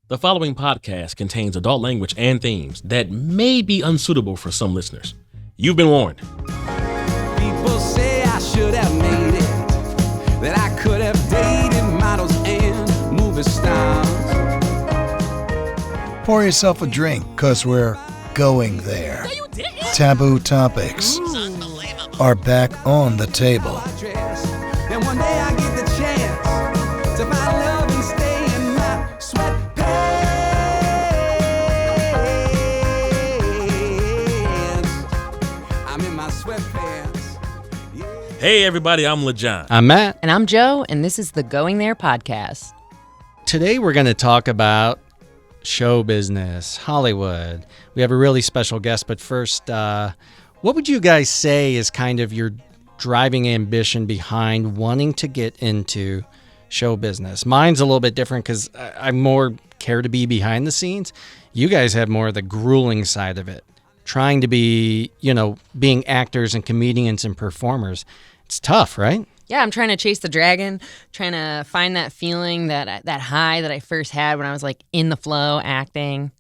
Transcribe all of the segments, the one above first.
The following podcast contains adult language and themes that may be unsuitable for some listeners. You've been warned. People say I should have made it, that I could have dated models and movie stars. Pour yourself a drink, because we're going there. Taboo topics are back on the table. And one day I get the chance to find love and stay in my sweatpants. I'm in my sweatpants. Yeah. Hey, everybody, I'm LeJohn. I'm Matt. And I'm Joe, and this is the Going There podcast. Today we're going to talk about show business, Hollywood. We have a really special guest, but first, what would you guys say is kind of your driving ambition behind wanting to get into show business? Mine's a little bit different because I more care to be behind the scenes. You guys have more of the grueling side of it. Trying to be, being actors and comedians and performers. It's tough, right? Yeah, I'm trying to chase the dragon, trying to find that feeling, that high that I first had when I was like in the flow acting,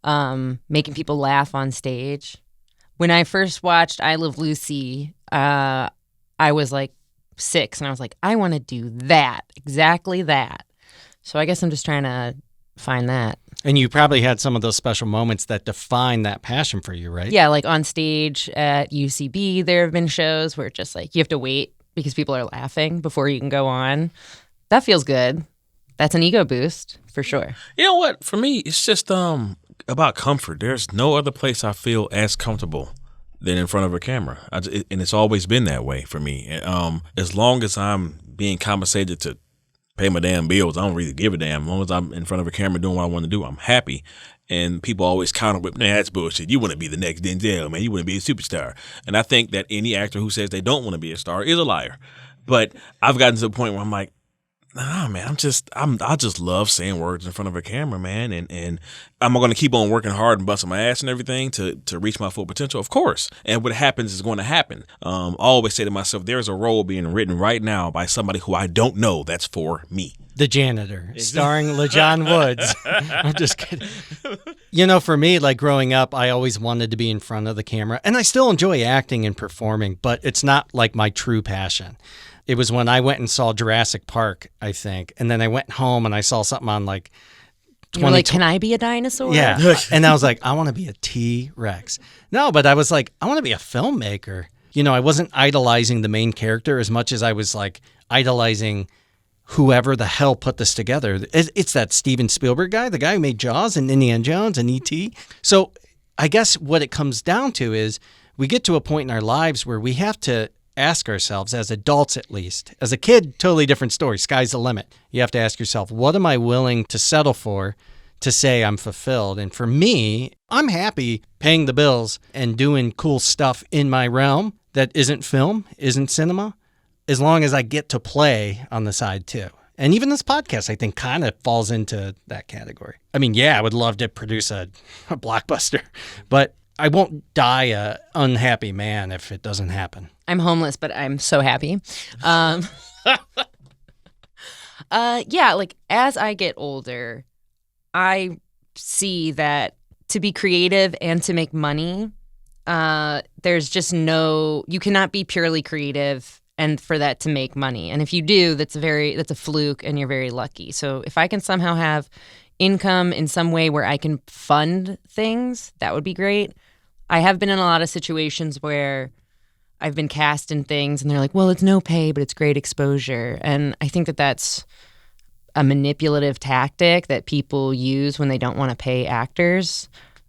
making people laugh on stage. When I first watched I Love Lucy, I was like 6 and I was like, I want to do that, exactly that. So I guess I'm just trying to find that. And you probably had some of those special moments that define that passion for you, right? Yeah, like on stage at UCB, there have been shows where it's just like you have to wait because people are laughing before you can go on. That feels good. That's an ego boost for sure. You know what? For me, it's just about comfort. There's no other place I feel as comfortable than in front of a camera. And it's always been that way for me. As long as I'm being compensated to pay my damn bills, I don't really give a damn. As long as I'm in front of a camera doing what I want to do, I'm happy. And people always counter with, man, that's bullshit. You want to be the next Denzel, man. You want to be a superstar. And I think that any actor who says they don't want to be a star is a liar. But I've gotten to the point where I'm like, nah, man, I just love saying words in front of a camera, man. And I'm going to keep on working hard and busting my ass and everything to reach my full potential, of course. And what happens is going to happen. I always say to myself, there's a role being written right now by somebody who I don't know that's for me. The Janitor, starring LeJohn Woods. I'm just kidding. For me, like growing up, I always wanted to be in front of the camera. And I still enjoy acting and performing, but it's not like my true passion. It was when I went and saw Jurassic Park, I think. And then I went home and I saw something on like 20. You're like, can I be a dinosaur? Yeah. And I was like, I want to be a T-Rex. No, but I was like, I want to be a filmmaker. I wasn't idolizing the main character as much as I was like idolizing whoever the hell put this together. It's that Steven Spielberg guy, the guy who made Jaws and Indiana Jones and E.T. So I guess what it comes down to is we get to a point in our lives where we have to ask ourselves, as adults at least. As a kid, totally different story. Sky's the limit. You have to ask yourself, what am I willing to settle for to say I'm fulfilled? And for me, I'm happy paying the bills and doing cool stuff in my realm that isn't film, isn't cinema, as long as I get to play on the side too. And even this podcast, I think, kind of falls into that category. I mean, yeah, I would love to produce a blockbuster, but I won't die a unhappy man if it doesn't happen. I'm homeless, but I'm so happy. Like as I get older, I see that to be creative and to make money, there's just you cannot be purely creative and for that to make money. And if you do, that's a fluke and you're very lucky. So if I can somehow have income in some way where I can fund things, that would be great. I have been in a lot of situations where I've been cast in things and they're like, well, it's no pay, but it's great exposure. And I think that that's a manipulative tactic that people use when they don't want to pay actors.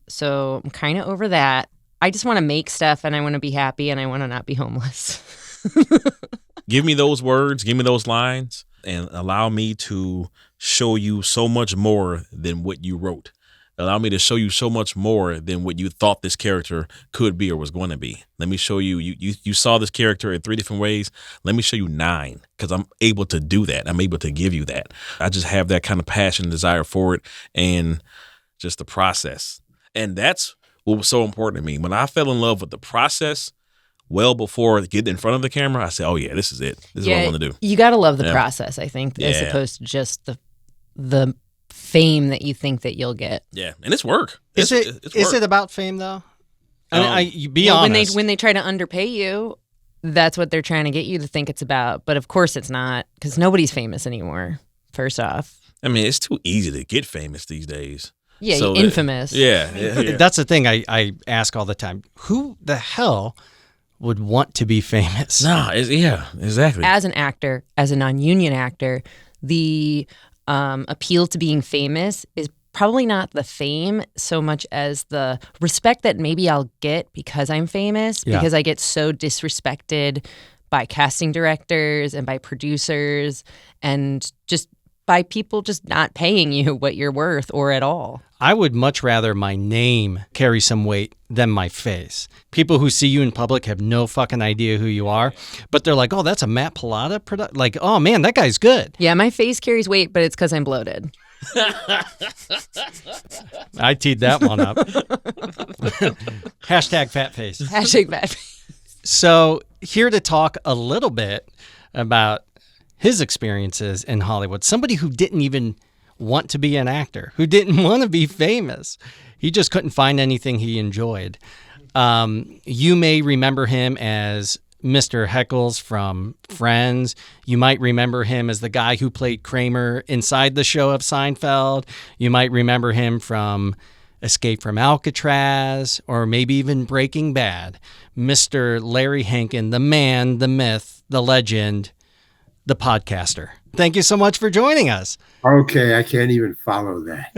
So I'm kind of over that. I just want to make stuff and I want to be happy and I want to not be homeless. Give me those words, give me those lines, and allow me to show you so much more than what you wrote. Allow me to show you so much more than what you thought this character could be or was going to be. Let me show you. You saw this character in 3 different ways. Let me show you 9 because I'm able to do that. I'm able to give you that. I just have that kind of passion and desire for it and just the process. And that's what was so important to me. When I fell in love with the process, well before getting in front of the camera, I said, oh, yeah, this is it. This is what I want to do. You got to love the process, I think, as opposed to just the fame that you think that you'll get. Yeah, and it's work. Is It's it work. about fame though? I mean, you be Well, honest. when they try to underpay you, that's what they're trying to get you to think it's about. But of course it's not, because nobody's famous anymore. First off, I mean, it's too easy to get famous these days. yeah, So infamous. Yeah. That's the thing I ask all the time. Who the hell would want to be famous? Nah, yeah, exactly. As an actor, as a non-union actor, the appeal to being famous is probably not the fame so much as the respect that maybe I'll get because I'm famous, Yeah. because I get so disrespected by casting directors and by producers and just by people just not paying you what you're worth or at all. I would much rather my name carry some weight than my face. People who see you in public have no fucking idea who you are, but they're like, oh, that's a Matt Pilata product. Like, oh man, that guy's good. Yeah, my face carries weight, but it's because I'm bloated. I teed that one up. Hashtag fat face. Hashtag bad. So here to talk a little bit about his experiences in Hollywood. Somebody who didn't even want to be an actor, who didn't want to be famous. He just couldn't find anything he enjoyed. You may remember him as Mr. Heckles from Friends. You might remember him as the guy who played Kramer inside the show of Seinfeld. You might remember him from Escape from Alcatraz, or maybe even Breaking Bad. Mr. Larry Hankin, the man, the myth, the legend, the podcaster. Thank you so much for joining us. Okay, I can't even follow that.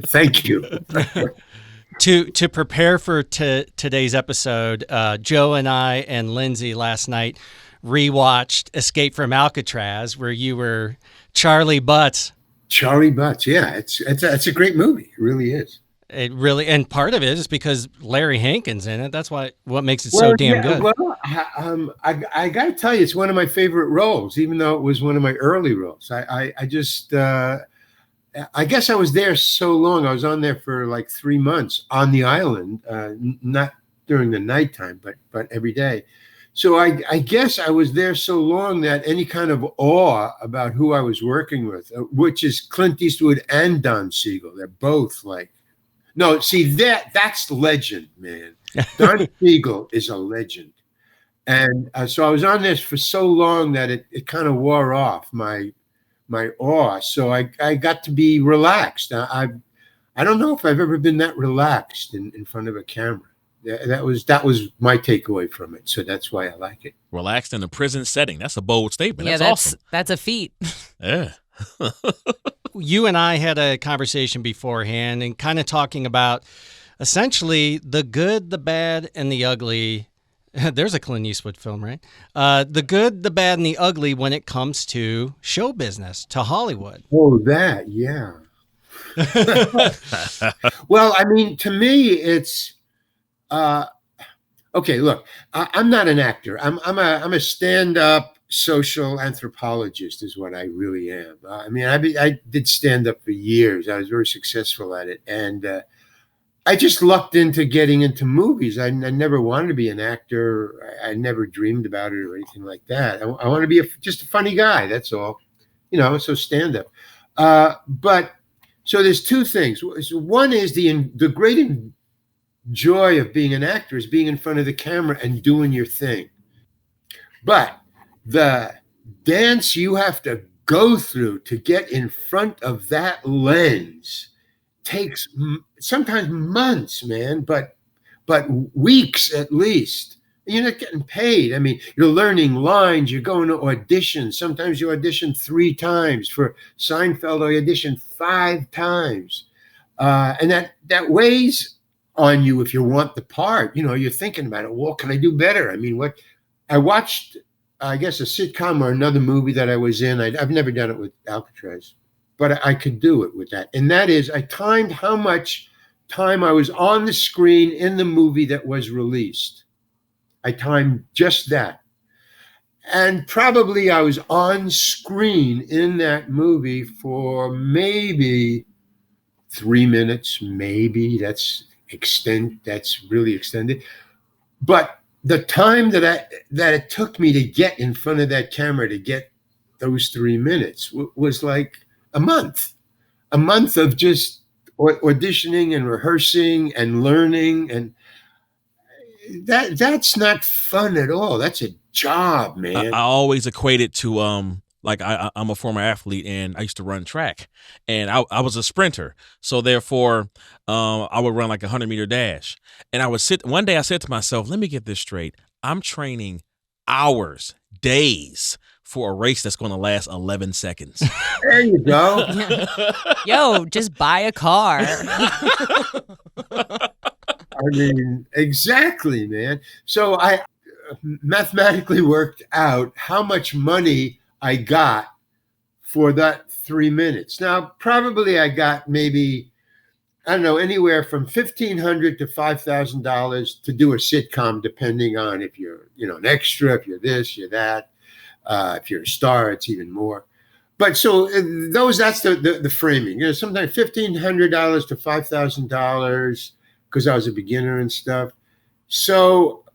Thank you. To prepare for today's episode, Joe and I and Lindsay last night rewatched Escape from Alcatraz, where you were Charlie Butts. Charlie Butts, yeah, it's a great movie. It really is. It really, and part of it is because Larry Hankin's in it. That's what makes it so damn good. Well, I got to tell you, it's one of my favorite roles, even though it was one of my early roles. I just, I guess I was there so long. I was on there for like 3 months on the island, not during the nighttime, but every day. So I guess I was there so long that any kind of awe about who I was working with, which is Clint Eastwood and Don Siegel, they're both like, no, see, that's legend, man. Don Siegel is a legend. And so I was on this for so long that it kind of wore off my awe. So I got to be relaxed. I don't know if I've ever been that relaxed in front of a camera. That was my takeaway from it. So that's why I like it. Relaxed in a prison setting. That's a bold statement. Yeah, That's awesome. that's a feat. Yeah. You and I had a conversation beforehand and kind of talking about essentially the good, the bad, and the ugly. There's a Clint Eastwood film, right? The good, the bad, and the ugly when it comes to show business, to Hollywood. Oh, that, yeah. Well, I mean, to me, it's okay. Look, I'm not an actor. I'm a stand-up social anthropologist, is what I really am. I mean, I did stand-up for years. I was very successful at it, and I just lucked into getting into movies. I never wanted to be an actor. I never dreamed about it or anything like that. I want to be just a funny guy. That's all, So stand-up. But so there's two things. One is the great joy of being an actor is being in front of the camera and doing your thing. But the dance you have to go through to get in front of that lens takes sometimes months, man, but weeks at least. You're not getting paid. I mean, you're learning lines. You're going to auditions. Sometimes you audition 3 times. For Seinfeld, I auditioned 5 times. And that weighs on you if you want the part. You're thinking about it. Well, can I do better? I mean, I watched, I guess, a sitcom or another movie that I was in. I've never done it with Alcatraz, but I could do it with that. And that is, I timed how much time I was on the screen in the movie that was released. I timed just that. And probably I was on screen in that movie for maybe 3 minutes, maybe. That's really extended. But the time that it took me to get in front of that camera, to get those 3 minutes was like a month of just auditioning and rehearsing and learning. And that's not fun at all. That's a job, man. I always equate it to like I'm a former athlete and I used to run track, and I was a sprinter, so therefore I would run like a 100-meter dash, and I would sit. One day I said to myself, "Let me get this straight. I'm training hours, days for a race that's going to last 11 seconds." There you go. Yo, just buy a car. I mean, exactly, man. So I mathematically worked out how much money I got for that 3 minutes. Now, probably I got maybe, I don't know, anywhere from $1,500 to $5,000 to do a sitcom, depending on if you're, an extra, if you're this, you're that. If you're a star, it's even more. But so that's the framing. Sometimes $1,500 to $5,000 because I was a beginner and stuff. So,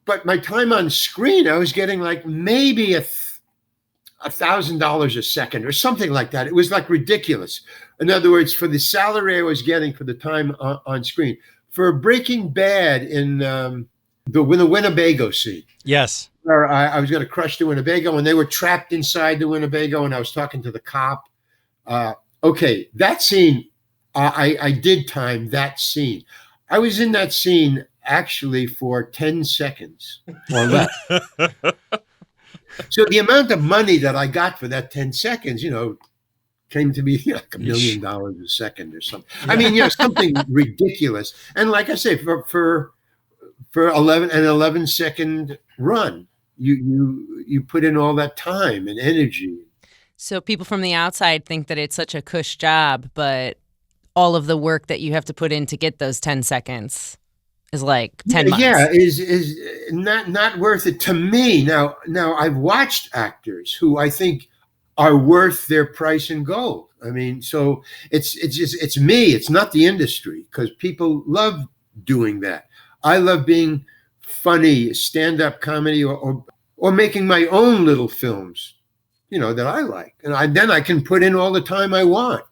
but my time on screen, I was getting like maybe $1,000 a second or something like that. It was like ridiculous. In other words, for the salary I was getting for the time on screen, for Breaking Bad in the Winnebago scene. Yes. Where I was going to crush the Winnebago and they were trapped inside the Winnebago and I was talking to the cop. Okay, that scene, I did time that scene. I was in that scene actually for 10 seconds or less. So the amount of money that I got for that 10 seconds, came to be like $1 million a second or something. I mean, something ridiculous. And like I say, for 11-second run, you put in all that time and energy. So people from the outside think that it's such a cush job, but all of the work that you have to put in to get those 10 seconds is like 10 months. Yeah, is not worth it to me. Now I've watched actors who I think are worth their price in gold. I mean, so it's me. It's not the industry, because people love doing that. I love being funny, stand-up comedy, or making my own little films, that I like, and then I can put in all the time I want,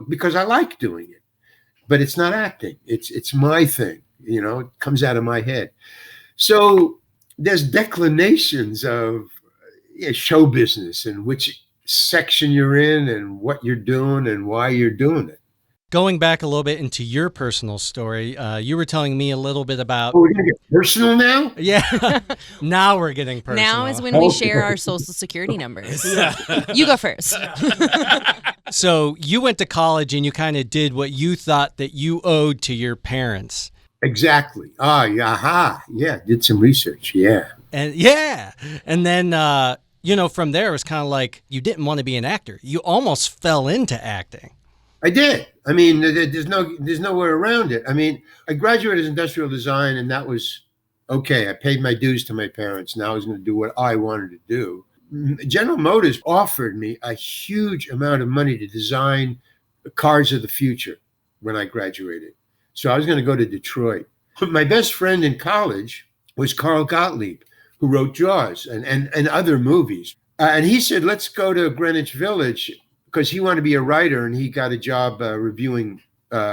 because I like doing it. But it's not acting. It's my thing. It comes out of my head. So there's declinations of show business and which section you're in and what you're doing and why you're doing it. Going back a little bit into your personal story, you were telling me a little bit about... Oh, we're going to get personal now? Yeah. Now we're getting personal. Now is when we share our social security numbers. You go first. So you went to college and you kind of did what you thought that you owed to your parents. Exactly. Oh, yeah. Yeah. Did some research. Yeah. And then, from there, it was kind of like you didn't want to be an actor. You almost fell into acting. I did. I mean, there's nowhere around it. I mean, I graduated as industrial design, and that was okay. I paid my dues to my parents. Now I was going to do what I wanted to do. General Motors offered me a huge amount of money to design the cars of the future when I graduated. So I was going to go to Detroit. My best friend in college was Carl Gottlieb, who wrote Jaws and other movies. And he said, let's go to Greenwich Village, because he wanted to be a writer and he got a job reviewing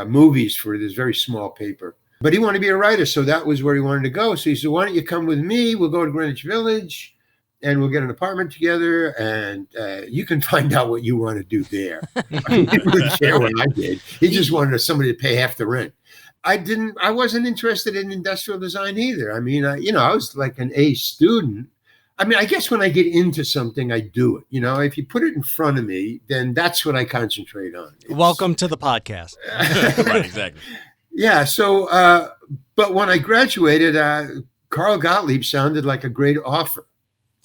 movies for this very small paper. But he wanted to be a writer, so that was where he wanted to go. So he said, why don't you come with me? We'll go to Greenwich Village and we'll get an apartment together and you can find out what you want to do there. He didn't really care what I did. He just wanted somebody to pay half the rent. I wasn't interested in industrial design either. I mean, I was like an A student. I mean, I guess when I get into something, I do it. If you put it in front of me, then that's what I concentrate on. Welcome to the podcast. Right, exactly. Yeah. So, but when I graduated, Carl Gottlieb sounded like a great offer.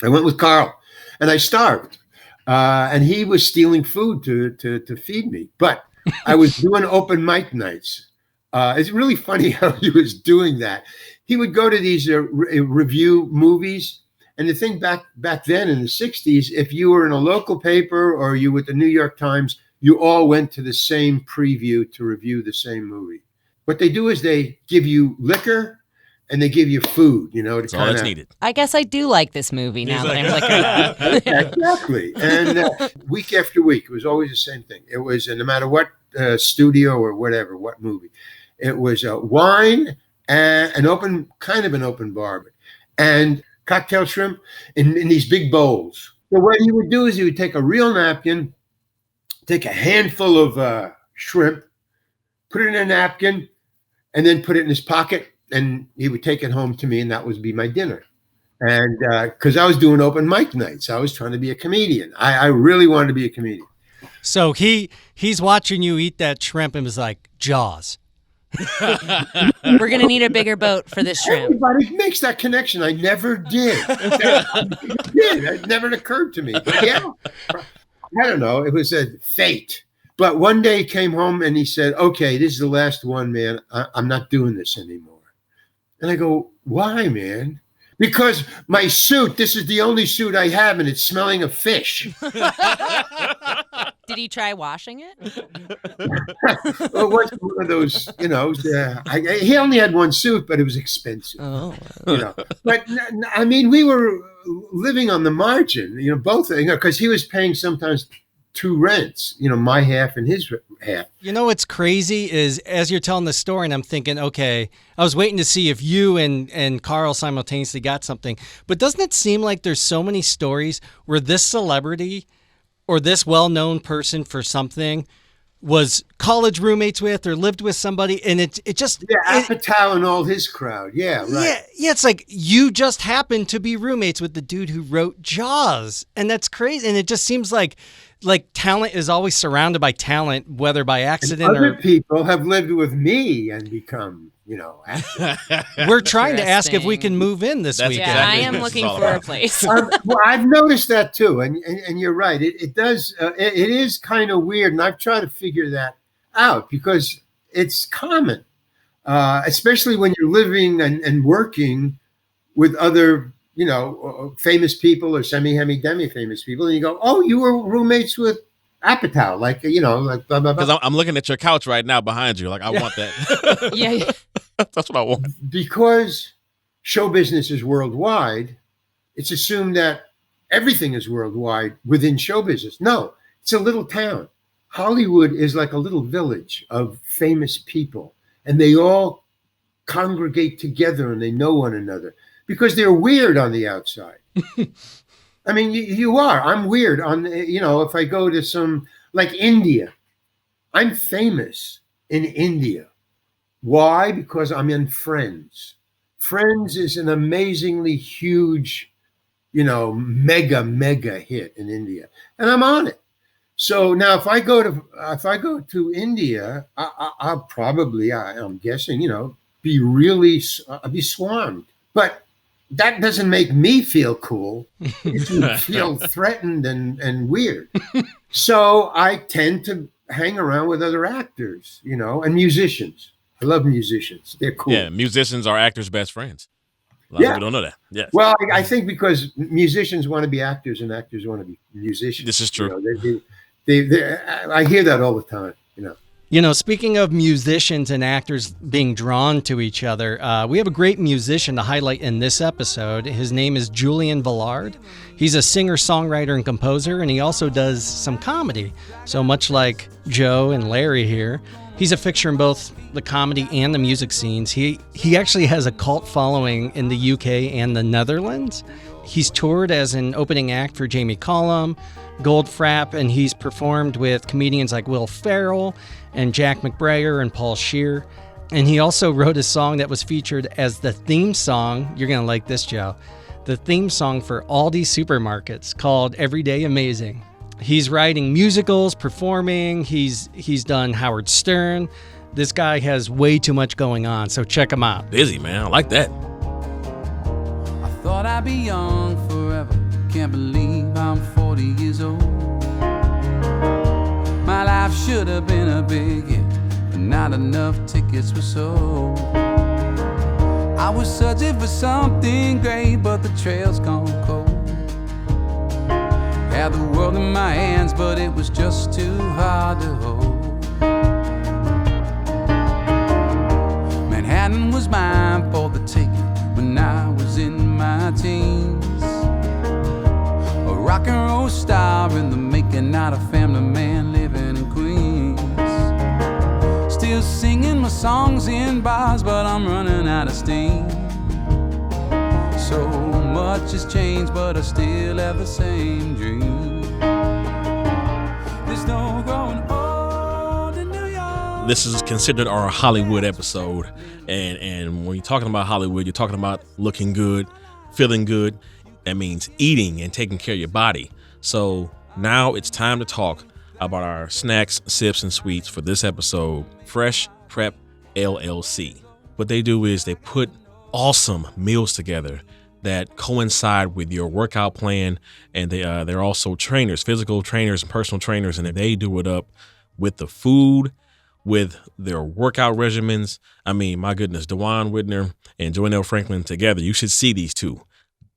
I went with Carl, and I starved, and he was stealing food to feed me. But I was doing open mic nights. It's really funny how he was doing that. He would go to these review movies. And the thing back then in the 60s, if you were in a local paper or you were at the New York Times, you all went to the same preview to review the same movie. What they do is they give you liquor and they give you food, to That's all that's needed. I guess I do like this movie now that I'm looking at it. Exactly. And week after week, it was always the same thing. It was, no matter what studio or whatever, what movie, it was wine and an open bar, and cocktail shrimp in these big bowls. So what he would do is he would take a real napkin, take a handful of shrimp, put it in a napkin, and then put it in his pocket, and he would take it home to me, and that would be my dinner. And because I was doing open mic nights, I was trying to be a comedian. I really wanted to be a comedian. So he's watching you eat that shrimp and was like, Jaws. We're going to need a bigger boat for this shrimp. Everybody makes that connection. I never did. It never occurred to me. But yeah, I don't know. It was a fate. But one day he came home and he said, okay, this is the last one, man. I'm not doing this anymore. And I go, why, man? Because my suit, this is the only suit I have, and it's smelling of fish. Did he try washing it? Well, it wasn't one of those, he only had one suit, but it was expensive. Oh. But I mean, we were living on the margin, both, because he was paying sometimes 2 rents, my half and his half. What's crazy is as you're telling the story, and I'm thinking, okay, I was waiting to see if you and Carl simultaneously got something. But doesn't it seem like there's so many stories where this celebrity or this well-known person for something was college roommates with or lived with somebody, and it just... Yeah, Apatow and all his crowd. Yeah, right. Yeah, it's like you just happened to be roommates with the dude who wrote Jaws, and that's crazy. And it just seems like talent is always surrounded by talent, whether by accident and other people have lived with me and become, actors. We're trying to ask if we can move in this weekend. Yeah, I am looking for a place. Well, I've noticed that too, and you're right. It does. It is kind of weird, and I've tried to figure that out because it's common, especially when you're living and working with other, famous people or demi-famous people, and you go, "Oh, you were roommates with Apatow," like like blah blah blah. Because I'm looking at your couch right now behind you, like I want that. Yeah. That's what I want. Because show business is worldwide, it's assumed that everything is worldwide within show business. No, it's a little town. Hollywood is like a little village of famous people, and they all congregate together and they know one another because they're weird on the outside. I mean, you are. I'm weird on, if I go to some, like India, I'm famous in India. Why? Because I'm in Friends. Friends is an amazingly huge, mega hit in India, and I'm on it. So now, if I go to India, I'll probably, I'm guessing, I'll be swarmed. But that doesn't make me feel cool. It makes me feel threatened and weird. So I tend to hang around with other actors, and musicians. I love musicians. They're cool. Yeah, musicians are actors' best friends. A lot of people don't know that. Yeah. Well, I think because musicians want to be actors and actors want to be musicians. This is true. I hear that all the time, Speaking of musicians and actors being drawn to each other, we have a great musician to highlight in this episode. His name is Julian Velard. He's a singer, songwriter, and composer, and he also does some comedy. So much like Joe and Larry here, he's a fixture in both the comedy and the music scenes. He actually has a cult following in the UK and the Netherlands. He's toured as an opening act for Jamie Cullum, Goldfrapp, and he's performed with comedians like Will Ferrell and Jack McBrayer and Paul Scheer. And he also wrote a song that was featured as the theme song. You're going to like this, Joe. The theme song for Aldi supermarkets called Everyday Amazing. He's writing musicals, performing. He's done Howard Stern. This guy has way too much going on, so check him out. Busy, man. I like that. I thought I'd be young forever. Can't believe I'm 40 years old. My life should have been a big hit, but not enough tickets were sold. I was searching for something great, but the trail's gone cold. Had the world in my hands, but it was just too hard to hold. Manhattan was mine for the taking. my teens. A rock and roll star in the making, not a family man living in Queens. Still singing my songs in bars, but I'm running out of steam. So much has changed, but I still have the same dream. There's no growing old in New York. This is considered our Hollywood episode. And when you're talking about Hollywood, you're talking about looking good, feeling good. That means eating and taking care of your body. So now it's time to talk about our snacks, sips, and sweets for this episode, Fressh Prep LLC. What they do is they put awesome meals together that coincide with your workout plan, and they're also trainers, physical trainers and personal trainers, and they do it up with the food, with their workout regimens. I mean, my goodness, Dewan Whitner and Joanelle Franklin together, you should see these two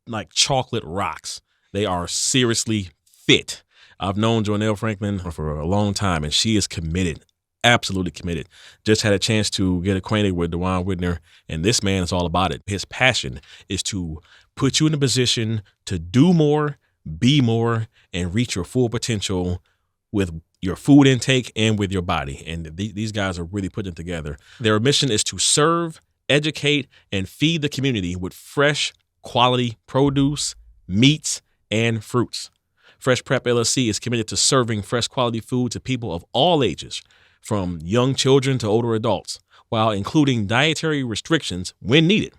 like chocolate rocks. They are seriously fit. I've known Joanelle Franklin for a long time, and she is committed, absolutely committed. Just had a chance to get acquainted with Dewan Whitner, and this man is all about it. His passion is to put you in a position to do more, be more, and reach your full potential with your food intake and with your body. And these guys are really putting it together. Their mission is to serve, educate, and feed the community with fresh, quality produce, meats, and fruits. Fressh Prep LLC is committed to serving fresh quality food to people of all ages, from young children to older adults, while including dietary restrictions when needed.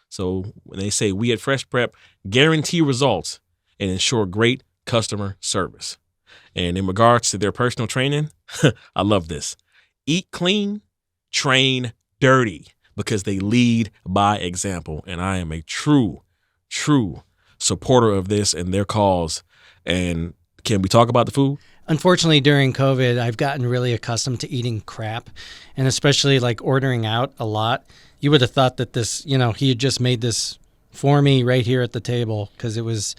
So when they say we at Fressh Prep guarantee results and ensure great customer service. And in regards to their personal training, I love this. Eat clean, train dirty, because they lead by example. And I am a true supporter of this and their cause. And can we talk about the food? Unfortunately, during COVID, I've gotten really accustomed to eating crap, and especially like ordering out a lot. You would have thought that this, he had just made this for me right here at the table, because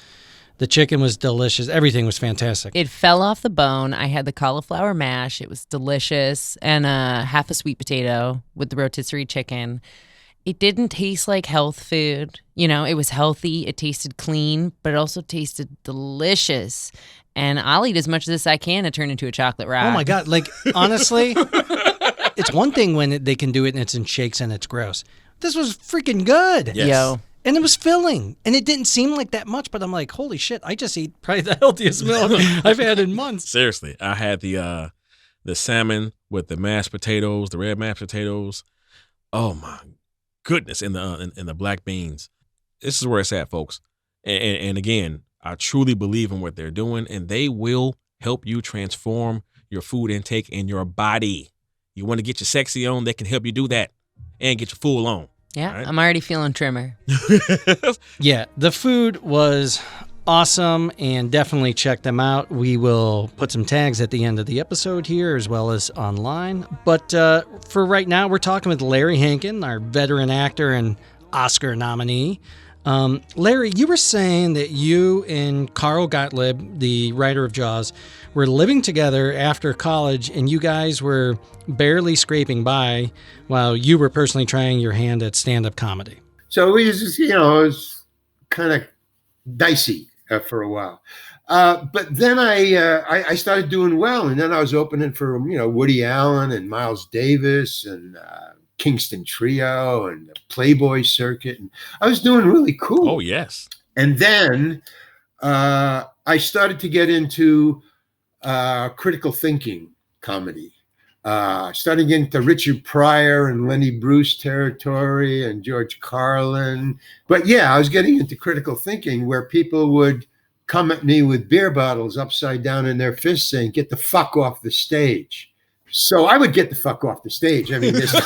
the chicken was delicious. Everything was fantastic. It fell off the bone. I had the cauliflower mash. It was delicious. And half a sweet potato with the rotisserie chicken. It didn't taste like health food. It was healthy. It tasted clean, but it also tasted delicious. And I'll eat as much of this as I can to turn into a chocolate rock. Oh my God. Like, honestly, it's one thing when they can do it and it's in shakes and it's gross. This was freaking good. Yes. Yo. And it was filling. And it didn't seem like that much, but I'm like, holy shit, I just eat probably the healthiest meal I've had in months. Seriously, I had the salmon with the mashed potatoes, the red mashed potatoes. Oh my goodness, and the black beans. This is where it's at, folks. And again, I truly believe in what they're doing, and they will help you transform your food intake and your body. You want to get your sexy on, they can help you do that and get your full on. Yeah, right? I'm already feeling trimmer. Yeah, the food was awesome, and definitely check them out. We will put some tags at the end of the episode here as well as online. But for right now, we're talking with Larry Hankin, our veteran actor and Oscar nominee. Larry, you were saying that you and Carl Gottlieb, the writer of Jaws, were living together after college, and you guys were barely scraping by while you were personally trying your hand at stand-up comedy. So it was just, it was kind of dicey for a while. But then I started doing well, and then I was opening for, Woody Allen and Miles Davis and Kingston Trio and the Playboy Circuit. And I was doing really cool. Oh, yes. And then I started to get into critical thinking comedy. Starting to get into Richard Pryor and Lenny Bruce territory and George Carlin. But yeah, I was getting into critical thinking where people would come at me with beer bottles upside down in their fists saying, "Get the fuck off the stage." So I would get the fuck off the stage. I mean, this and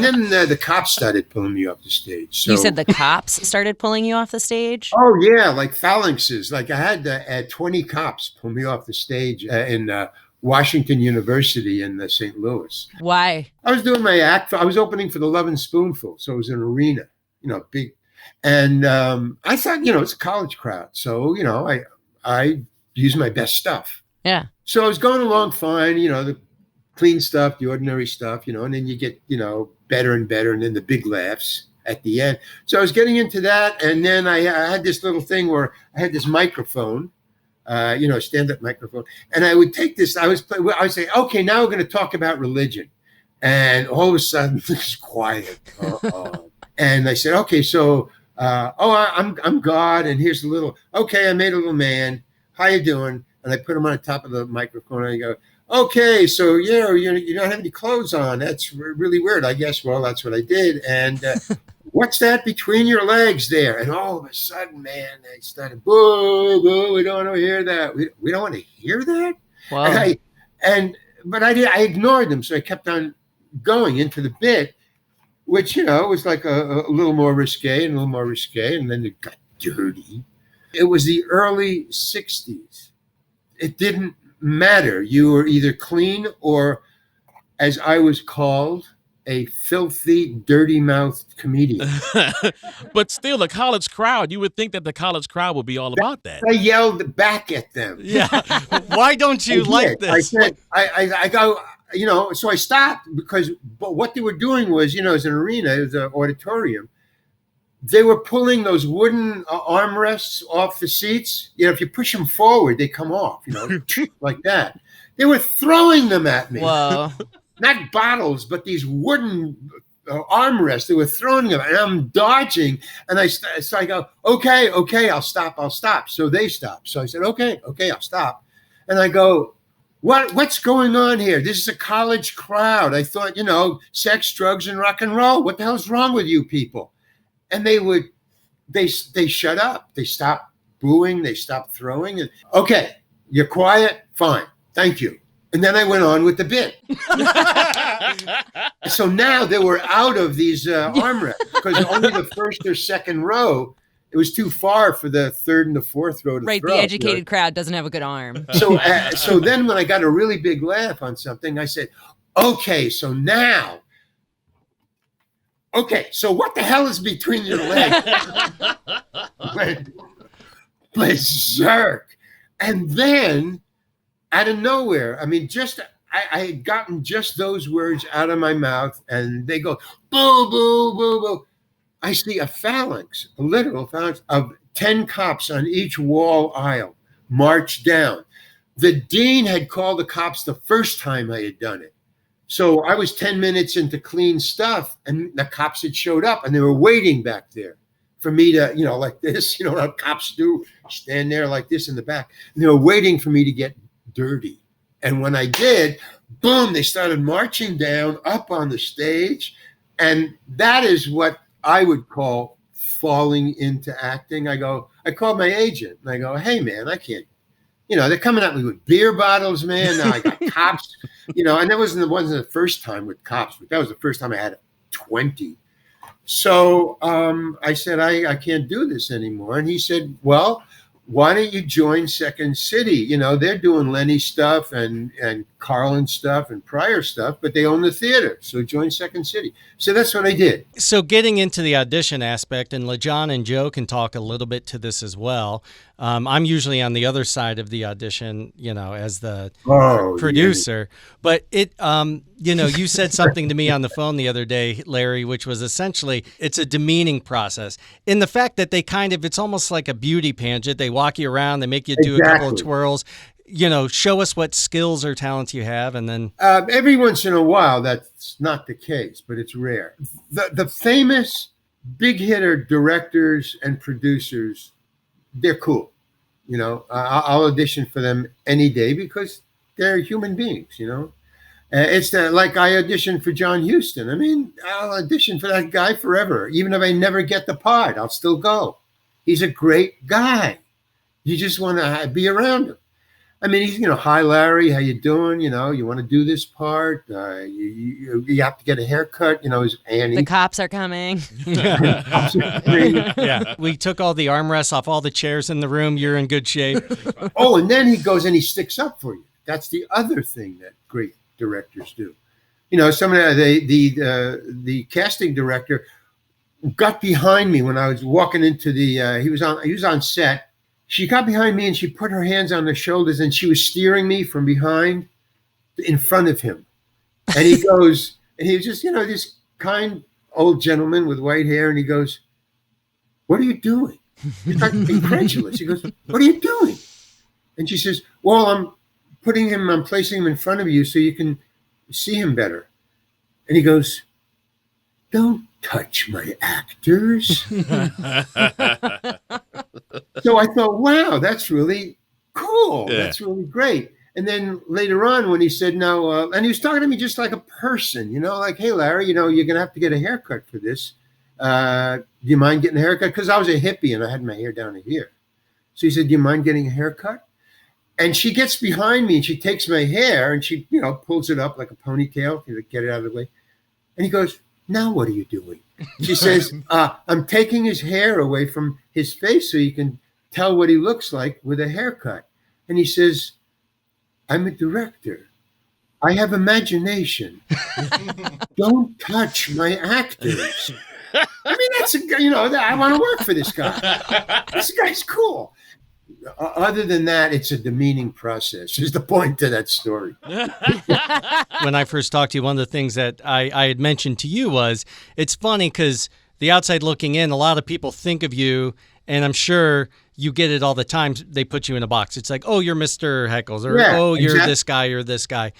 then the cops started pulling me off the stage. So, You said the cops started pulling you off the stage? oh yeah, like phalanxes. Like I had 20 cops pull me off the stage in Washington University in St. Louis. Why? I was doing my act. I was opening for the Love and Spoonful, so it was an arena, big. And I thought, it's a college crowd, so I used my best stuff. Yeah. So I was going along fine, the clean stuff, the ordinary stuff, and then you get, better and better, and then the big laughs at the end. So I was getting into that, and then I had this little thing where I had this microphone, stand-up microphone, and I would take this. I would say, okay, now we're going to talk about religion, and all of a sudden it's quiet. And I said, okay, so I'm God, and here's a little. Okay, I made a little man. How you doing? And I put him on the top of the microphone, and I go, okay, so yeah, you don't have any clothes on. That's really weird, I guess. Well, that's what I did. And what's that between your legs there? And all of a sudden, man, they started, boo, boo, we don't want to hear that. We don't want to hear that? Wow. But I ignored them, so I kept on going into the bit, which, was like a little more risque and a little more risque, and then it got dirty. It was the early 60s. It didn't matter. You were either clean or, as I was called, a filthy, dirty-mouthed comedian. But still, the college crowd, you would think that the college crowd would be all about that. I yelled back at them. Yeah. Why don't you like this? I said, I go, so I stopped but what they were doing was, it was an arena, it was an auditorium. They were pulling those wooden armrests off the seats. If you push them forward, they come off, like that. They were throwing them at me. Whoa. Not bottles, but these wooden armrests. They were throwing them, and I'm dodging. And so I go, okay, I'll stop. So they stop. So I said, okay, I'll stop. And I go, what's going on here? This is a college crowd. I thought, sex, drugs, and rock and roll. What the hell's wrong with you people? And they shut up. They stopped booing. They stopped throwing. And, okay, you're quiet. Fine. Thank you. And then I went on with the bit. So now they were out of these armrests because only the first or second row, it was too far for the third and the fourth row to Right, throw. the educated crowd doesn't have a good arm. So then when I got a really big laugh on something, I said, okay, so now, so what the hell is between your legs? Berserk. And then, out of nowhere, I had gotten just those words out of my mouth, and they go, boo, boo, boo, boo. I see a literal phalanx of 10 cops on each wall aisle march down. The dean had called the cops the first time I had done it. So I was 10 minutes into clean stuff, and the cops had showed up, and they were waiting back there for me to, like this, what cops do, stand there like this in the back. And they were waiting for me to get dirty. And when I did, boom, they started marching down up on the stage. And that is what I would call falling into acting. I called my agent, and I go, hey, man, I can't. They're coming at me with beer bottles, man. Now I got cops, and that wasn't the first time with cops, but that was the first time I had 20. So I said, I can't do this anymore. And he said, well, why don't you join Second City? They're doing Lenny stuff and Carlin stuff and Pryor stuff, but they own the theater. So join Second City. So that's what I did. So getting into the audition aspect, and LeJohn and Joe can talk a little bit to this as well. I'm usually on the other side of the audition, as the producer. Yeah. But it, you said something to me on the phone the other day, Larry, which was essentially it's a demeaning process. In the fact that it's almost like a beauty pageant. They walk you around, they make you do a couple of twirls. Show us what skills or talents you have, and then every once in a while that's not the case, but it's rare. The famous big hitter directors and producers, they're cool. I'll audition for them any day because they're human beings. It's like I auditioned for John Huston. I'll audition for that guy forever, even if I never get the part. I'll still go. He's a great guy. You just want to be around him. He's, hi, Larry, how you doing? You want to do this part? You have to get a haircut. Is Annie. The cops are coming. Yeah. We took all the armrests off all the chairs in the room. You're in good shape. Oh, and then he goes and he sticks up for you. That's the other thing that great directors do. Some of the casting director got behind me when I was walking into he was on set. She got behind me and she put her hands on the shoulders and she was steering me from behind in front of him. And he goes, and he was just, this kind old gentleman with white hair, and he goes, "What are you doing?" He's like incredulous. He goes, "What are you doing?" And she says, "Well, I'm placing him in front of you so you can see him better." And he goes, "Don't touch my actors." So I thought, wow, that's really cool. Yeah. That's really great. And then later on, when he said no, and he was talking to me just like a person, like, "Hey, Larry, you're going to have to get a haircut for this. Do you mind getting a haircut?" Because I was a hippie and I had my hair down to here. So he said, "Do you mind getting a haircut?" And she gets behind me and she takes my hair and she, pulls it up like a ponytail to get it out of the way. And he goes, "Now what are you doing?" She says, "I'm taking his hair away from his face so you can tell what he looks like with a haircut." And he says, "I'm a director. I have imagination. Don't touch my actors." I mean, that's I want to work for this guy. This guy's cool. Other than that, it's a demeaning process, is the point to that story. When I first talked to you, one of the things that I had mentioned to you was, it's funny because the outside looking in, a lot of people think of you, and I'm sure you get it all the time. They put you in a box. It's like, "Oh, you're Mr. Heckles," or "Oh, you're exactly. this guy or this guy."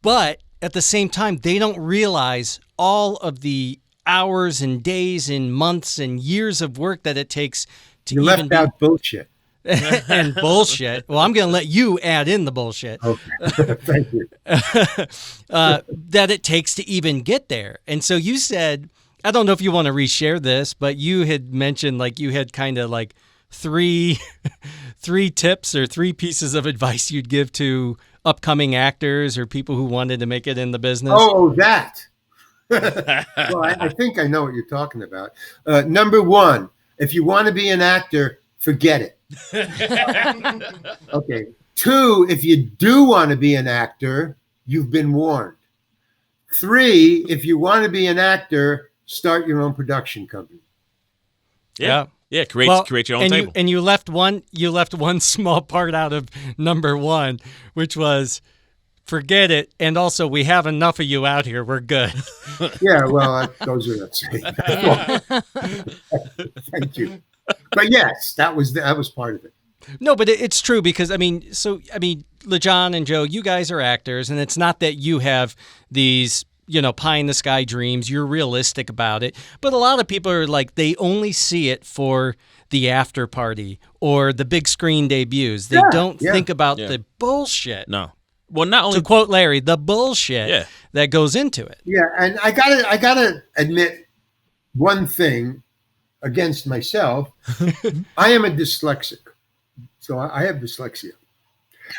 But at the same time, they don't realize all of the hours and days and months and years of work that it takes to You even left out bullshit. and bullshit. Well, I'm going to let you add in the bullshit. Okay. Thank you. That it takes to even get there. And so you said, I don't know if you want to reshare this, but you had mentioned like you had kind of like three tips or three pieces of advice you'd give to upcoming actors or people who wanted to make it in the business. Oh, that. Well, I think I know what you're talking about. Number one, if you want to be an actor, forget it. Okay. Two, if you do want to be an actor, you've been warned. Three, if you want to be an actor, start your own production company. Yeah. Create your own table. And you left one small part out of number one, which was forget it. And also, we have enough of you out here. We're good. Yeah, well, that goes without saying. Thank you. But yes, that was part of it. No, but it's true because, LeJohn and Joe, you guys are actors, and it's not that you have these, pie in the sky dreams. You're realistic about it. But a lot of people are like, they only see it for the after party or the big screen debuts. They don't think about the bullshit. No. Well, not only to quote Larry, the bullshit that goes into it. Yeah, and I gotta admit one thing against myself. I am a dyslexic, so I have dyslexia.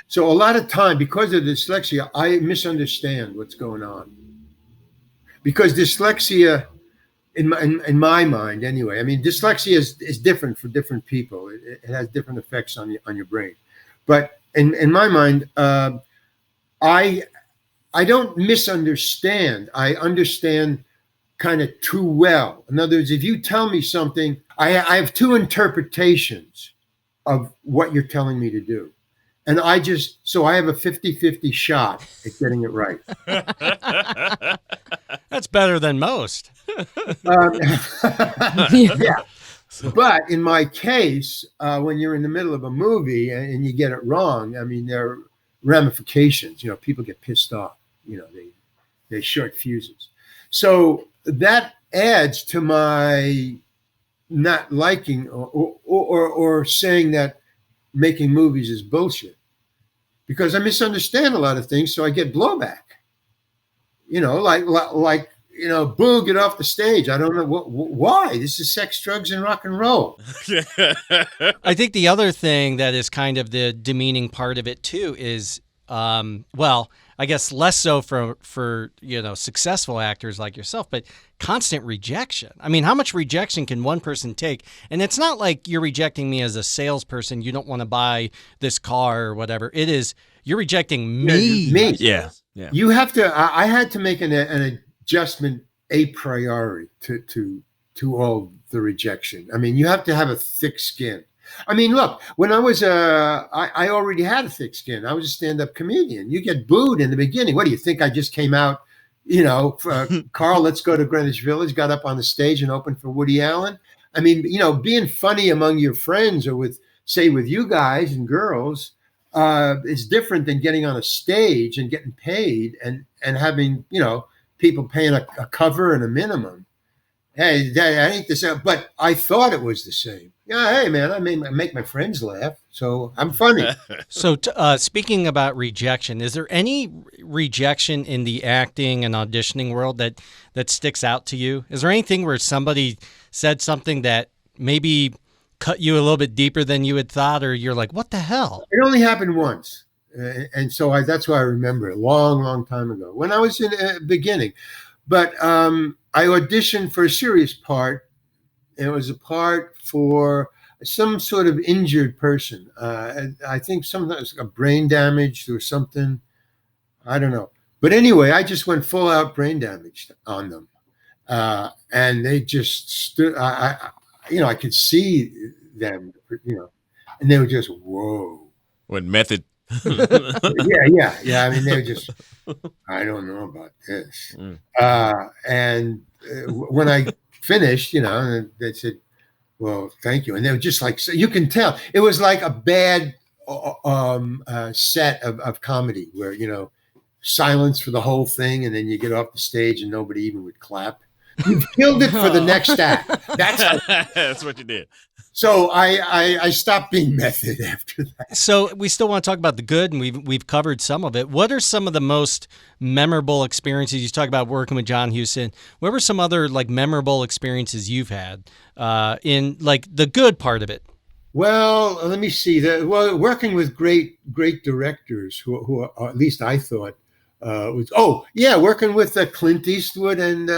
So a lot of time, because of dyslexia, I misunderstand what's going on. Because dyslexia, in my mind anyway, dyslexia is different for different people. It has different effects on your brain. But in my mind, I don't misunderstand. I understand kind of too well. In other words, if you tell me something, I have two interpretations of what you're telling me to do. And I have a 50-50 shot at getting it right. That's better than most. Yeah. But in my case, when you're in the middle of a movie and you get it wrong, there are ramifications. People get pissed off. They short fuses. So that adds to my not liking or saying that making movies is bullshit, because I misunderstand a lot of things, so I get blowback. Boo, get off the stage. I don't know why. This is sex, drugs, and rock and roll. I think the other thing that is kind of the demeaning part of it too is, I guess less so for successful actors like yourself, but constant rejection. How much rejection can one person take? And it's not like you're rejecting me as a salesperson. You don't want to buy this car or whatever. It is, you're rejecting me. Me. Yeah. You have to. I had to make an adjustment a priori to all the rejection. You have to have a thick skin. Look, when I was I already had a thick skin. I was a stand-up comedian. You get booed in the beginning. What do you think? I just came out, Carl, let's go to Greenwich Village, got up on the stage and opened for Woody Allen. I mean, being funny among your friends or with you guys and girls is different than getting on a stage and getting paid and having, people paying a cover and a minimum. Hey, that ain't the same, but I thought it was the same. Yeah, hey, man, I make my friends laugh, so I'm funny. So speaking about rejection, is there any rejection in the acting and auditioning world that sticks out to you? Is there anything where somebody said something that maybe cut you a little bit deeper than you had thought, or you're like, what the hell? It only happened once. And so that's why I remember it, long, long time ago when I was in the beginning. But I auditioned for a serious part. It was a part for some sort of injured person. I think sometimes a brain damage or something. I don't know. But anyway, I just went full out brain damage on them. And they just stood, I could see them, and they were just, whoa. What method? Yeah. I mean, they were just, I don't know about this. And when I finished, they said, well, thank you. And they were just like, so you can tell it was like a bad set of comedy where, silence for the whole thing. And then you get off the stage and nobody even would clap. You killed it for the next act. That's what you did. So I stopped being method after that. So we still want to talk about the good, and we've covered some of it. What are some of the most memorable experiences? You talk about working with John Huston. What were some other memorable experiences you've had in the good part of it? Well, let me see. Working with great directors who are, at least I thought, working with Clint Eastwood and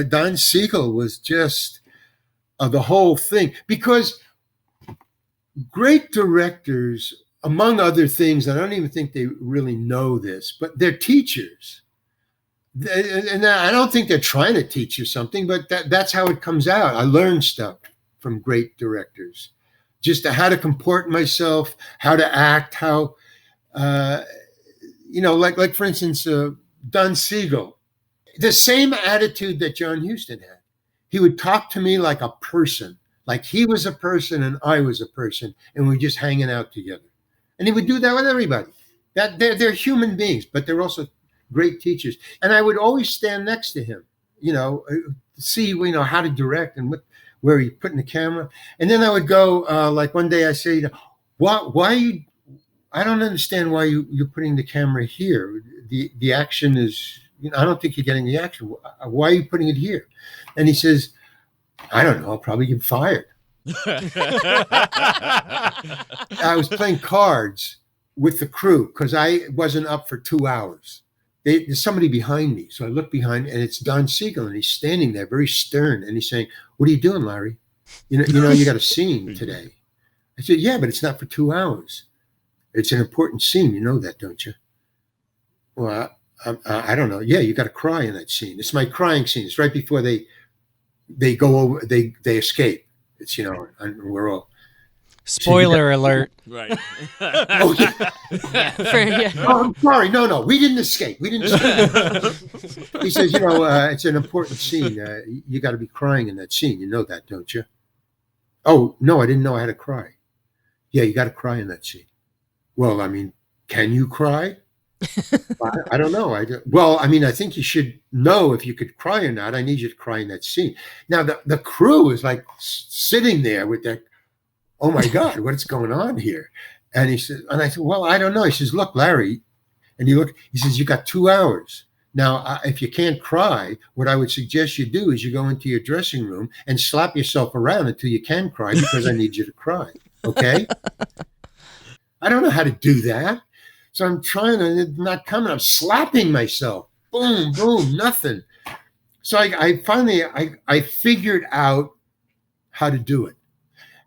Don Siegel was just the whole thing, because great directors, among other things, I don't even think they really know this, but they're teachers. And I don't think they're trying to teach you something, but that's how it comes out. I learned stuff from great directors, just how to comport myself, how to act, how, like for instance, Don Siegel, the same attitude that John Huston had. He would talk to me like a person, like he was a person and I was a person, and we were just hanging out together. And he would do that with everybody. That they're human beings, but they're also great teachers. And I would always stand next to him, see how to direct and where he put in the camera. And then I would go like one day I say, why you? I don't understand why you're putting the camera here. The action is. I don't think you're getting the action. Why are you putting it here? And he says, I don't know. I'll probably get fired. I was playing cards with the crew because I wasn't up for 2 hours. There's somebody behind me. So I look behind, and it's Don Siegel, and he's standing there very stern. And he's saying, what are you doing, Larry? You got a scene today. I said, yeah, but it's not for 2 hours. It's an important scene. You know that, don't you? Well, I don't know. Yeah, you got to cry in that scene. It's my crying scene. It's right before they go over. They escape. It's and we're all. Spoiler alert! Right. Oh, yeah. Oh, I'm sorry. No, we didn't escape. He says, it's an important scene. You got to be crying in that scene. You know that, don't you? Oh no, I didn't know I had to cry. Yeah, you got to cry in that scene. Well, I mean, can you cry? I don't know. I think you should know if you could cry or not. I need you to cry in that scene. Now, the crew is like sitting there with that, oh my God, what's going on here? And he says, and I said, well, I don't know. He says, look, Larry. And he says, you got 2 hours. Now, if you can't cry, what I would suggest you do is you go into your dressing room and slap yourself around until you can cry, because I need you to cry. Okay? I don't know how to do that. So I'm trying to, it's not coming. I'm slapping myself. Boom, boom, nothing. So I finally figured out how to do it.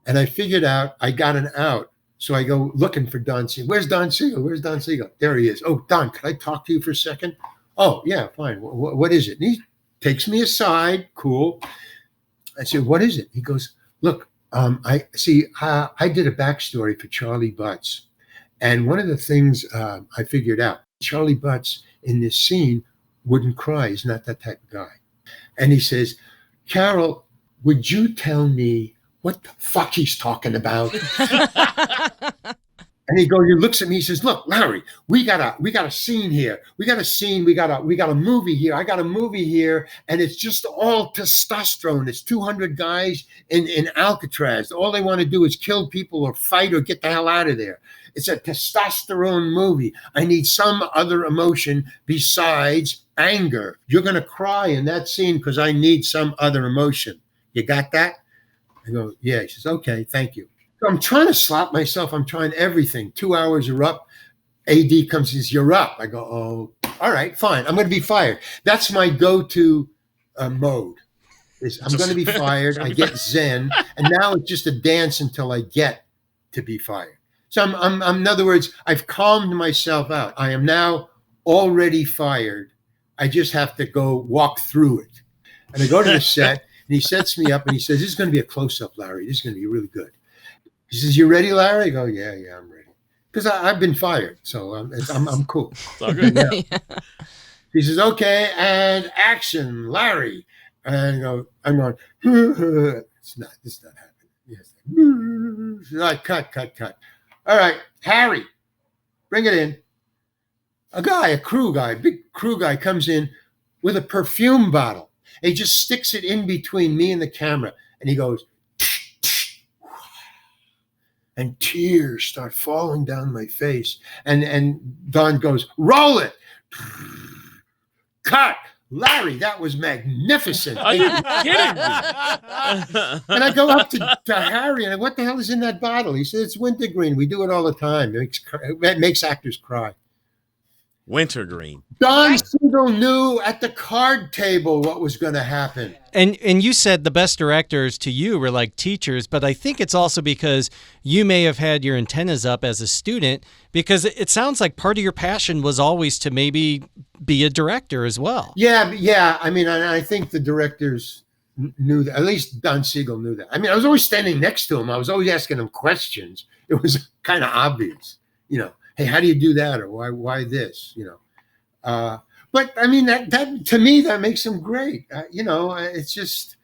And I figured out I got an out. So I go looking for Don Siegel. Where's Don Siegel? Where's Don Siegel? There he is. Oh, Don, can I talk to you for a second? Oh, yeah, fine. What is it? And he takes me aside. Cool. I said, what is it? He goes, look, I did a backstory for Charlie Butts. And one of the things I figured out, Charlie Butts in this scene wouldn't cry. He's not that type of guy. And he says, Carol, would you tell me what the fuck he's talking about? And he looks at me, he says, look, Larry, we got a scene here. We got a movie here. I got a movie here, and it's just all testosterone. It's 200 guys in Alcatraz. All they want to do is kill people or fight or get the hell out of there. It's a testosterone movie. I need some other emotion besides anger. You're going to cry in that scene because I need some other emotion. You got that? I go, yeah. He says, okay, thank you. So I'm trying to slap myself. I'm trying everything. 2 hours are up. AD comes and says, you're up. I go, oh, all right, fine. I'm going to be fired. That's my go-to mode. I'm going to be fired. I get zen. And now it's just a dance until I get to be fired. So I'm in other words, I've calmed myself out. I am now already fired. I just have to go walk through it. And I go to the set and he sets me up and he says, this is going to be a close-up, Larry. This is going to be really good. He says, you ready, Larry? I go, yeah, I'm ready. Because I've been fired, so I'm cool. It's all good. Yeah. He says, okay, and action, Larry. And I'm going, it's not happening. Yes. Cut. All right, Harry, bring it in. A crew guy, big crew guy comes in with a perfume bottle. And he just sticks it in between me and the camera. And he goes, and tears start falling down my face. And Don goes, roll it. Cut. Larry, that was magnificent. Are you kidding me? And I go up to Harry and I, what the hell is in that bottle? He says, it's wintergreen. We do it all the time. It makes actors cry. Wintergreen. Don Siegel knew at the card table what was going to happen. And you said the best directors to you were like teachers, but I think it's also because you may have had your antennas up as a student, because it sounds like part of your passion was always to maybe be a director as well. Yeah. I mean, I think the directors knew that. At least Don Siegel knew that. I mean, I was always standing next to him. I was always asking him questions. It was kind of obvious, hey, how do you do that? Or why this, but I mean, that to me, that makes him great. It's just,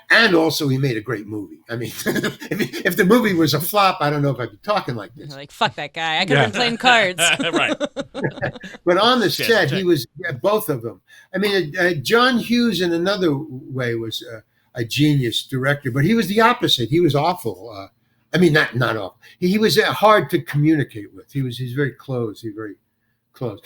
and also he made a great movie. I mean, if the movie was a flop, I don't know if I'd be talking like this. Like, fuck that guy. I could have been playing cards. Right. But on the set, he was, both of them. I mean, John Hughes in another way was a genius director, but he was the opposite. He was awful. I mean, not awful. He was hard to communicate with. He's very close. He's very close.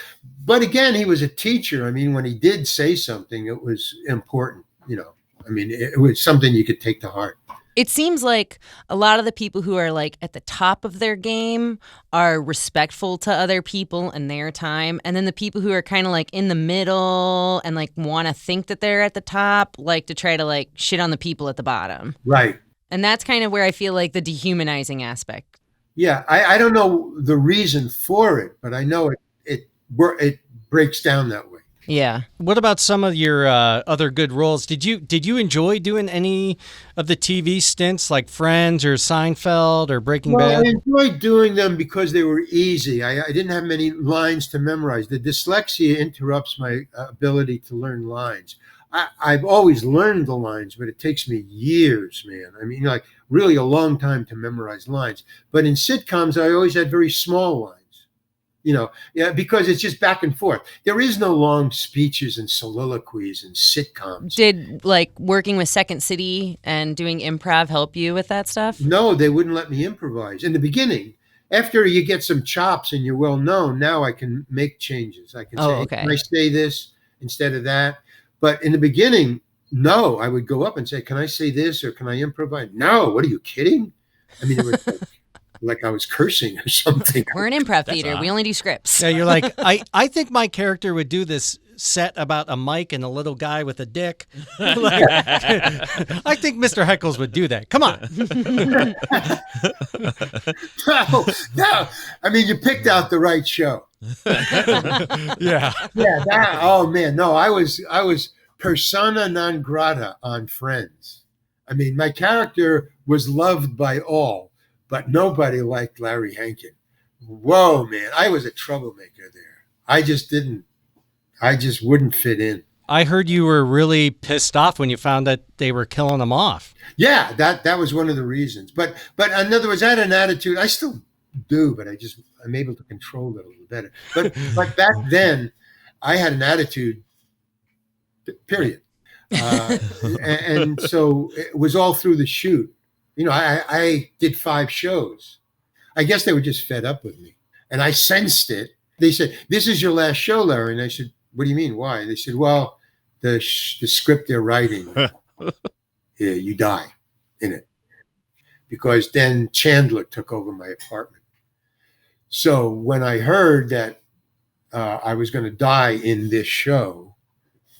But again, he was a teacher. I mean, when he did say something, it was important. I mean, it was something you could take to heart. It seems like a lot of the people who are like at the top of their game are respectful to other people and their time. And then the people who are kind of like in the middle and like want to think that they're at the top, like to try to like shit on the people at the bottom. Right. And that's kind of where I feel like the dehumanizing aspect. Yeah, I don't know the reason for it, but I know it breaks down that way. Yeah. What about some of your other good roles? Did you enjoy doing any of the TV stints like Friends or Seinfeld or Breaking Bad? I enjoyed doing them because they were easy. I didn't have many lines to memorize. The dyslexia interrupts my ability to learn lines. I've always learned the lines, but it takes me years, man. I mean, like really a long time to memorize lines. But in sitcoms, I always had very small lines, because it's just back and forth. There is no long speeches and soliloquies in sitcoms. Did like working with Second City and doing improv help you with that stuff? No, they wouldn't let me improvise. In the beginning, after you get some chops and you're well known, now I can make changes. I can say, okay. Can I say this instead of that? But in the beginning, no, I would go up and say, can I say this or can I improvise? No, what are you kidding? I mean, it was like I was cursing or something. We're an improv theater. We only do scripts. Yeah, you're like, I think my character would do this set about a mic and a little guy with a dick. Like, I think Mr. Heckles would do that. Come on. No. I mean, you picked out the right show. Yeah. Yeah. Oh man, no, I was persona non grata on Friends. I mean, my character was loved by all, but nobody liked Larry Hankin. Whoa, man, I was a troublemaker there. I just didn't. I just wouldn't fit in. I heard you were really pissed off when you found that they were killing them off. Yeah, that was one of the reasons. But in other words, I had an attitude. I still do, but I'm able to control it a little better. But back then, I had an attitude. Period. And so it was all through the shoot. You know, I did 5 shows. I guess they were just fed up with me, and I sensed it. They said, "This is your last show, Larry." And I said, "What do you mean? Why?" They said, "Well, the script they're writing, yeah, you die in it." Because then Chandler took over my apartment. So when I heard that I was going to die in this show,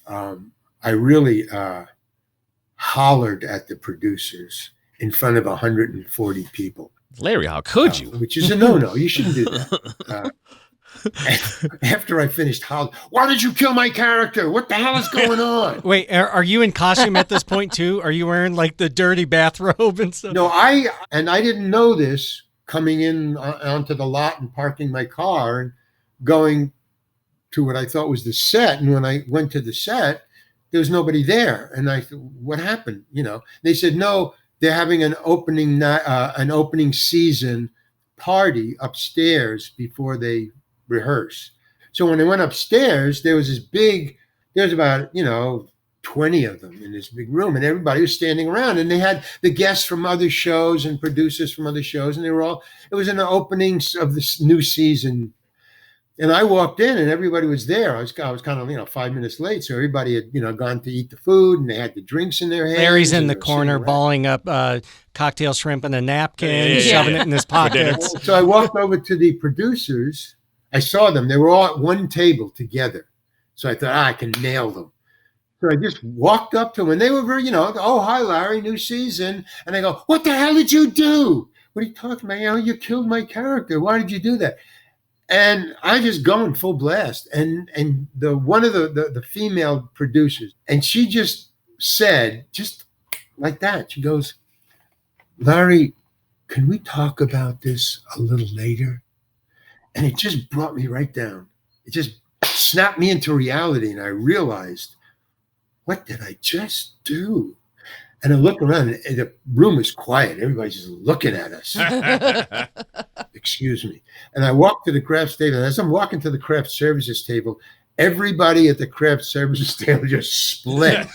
I really hollered at the producers in front of 140 people. Larry, how could you? Which is a no-no. You shouldn't do that. After I finished hollering, "Why did you kill my character? What the hell is going on?" Wait, are you in costume at this point too? Are you wearing like the dirty bathrobe and stuff? No, I didn't know this coming in onto the lot and parking my car and going to what I thought was the set. And when I went to the set, there was nobody there. And I said, "What happened?" You know, they said, "No, they're having an opening season party upstairs before they rehearse." So when I went upstairs, there was about 20 of them in this big room, and everybody was standing around, and they had the guests from other shows and producers from other shows, and it was an opening of this new season. And I walked in, and everybody was there. I was kind of 5 minutes late, so everybody had gone to eat the food, and they had the drinks in their hands. Larry's in the corner balling up cocktail shrimp in a napkin, shoving it in his pockets. So I walked over to the producers. I saw them. They were all at one table together. So I thought, I can nail them. So I just walked up to them, and they were very, "Oh, hi, Larry, new season." And I go, "What the hell did you do? What are you talking about? You killed my character. Why did you do that?" And I just going full blast. And one of the female producers, and she just said, just like that, she goes, "Larry, can we talk about this a little later?" And it just brought me right down. It just snapped me into reality. And I realized, what did I just do? And I look around, and the room is quiet. Everybody's just looking at us. Excuse me. And I walked to the craft table. And as I'm walking to the craft services table, everybody at the craft services table just split.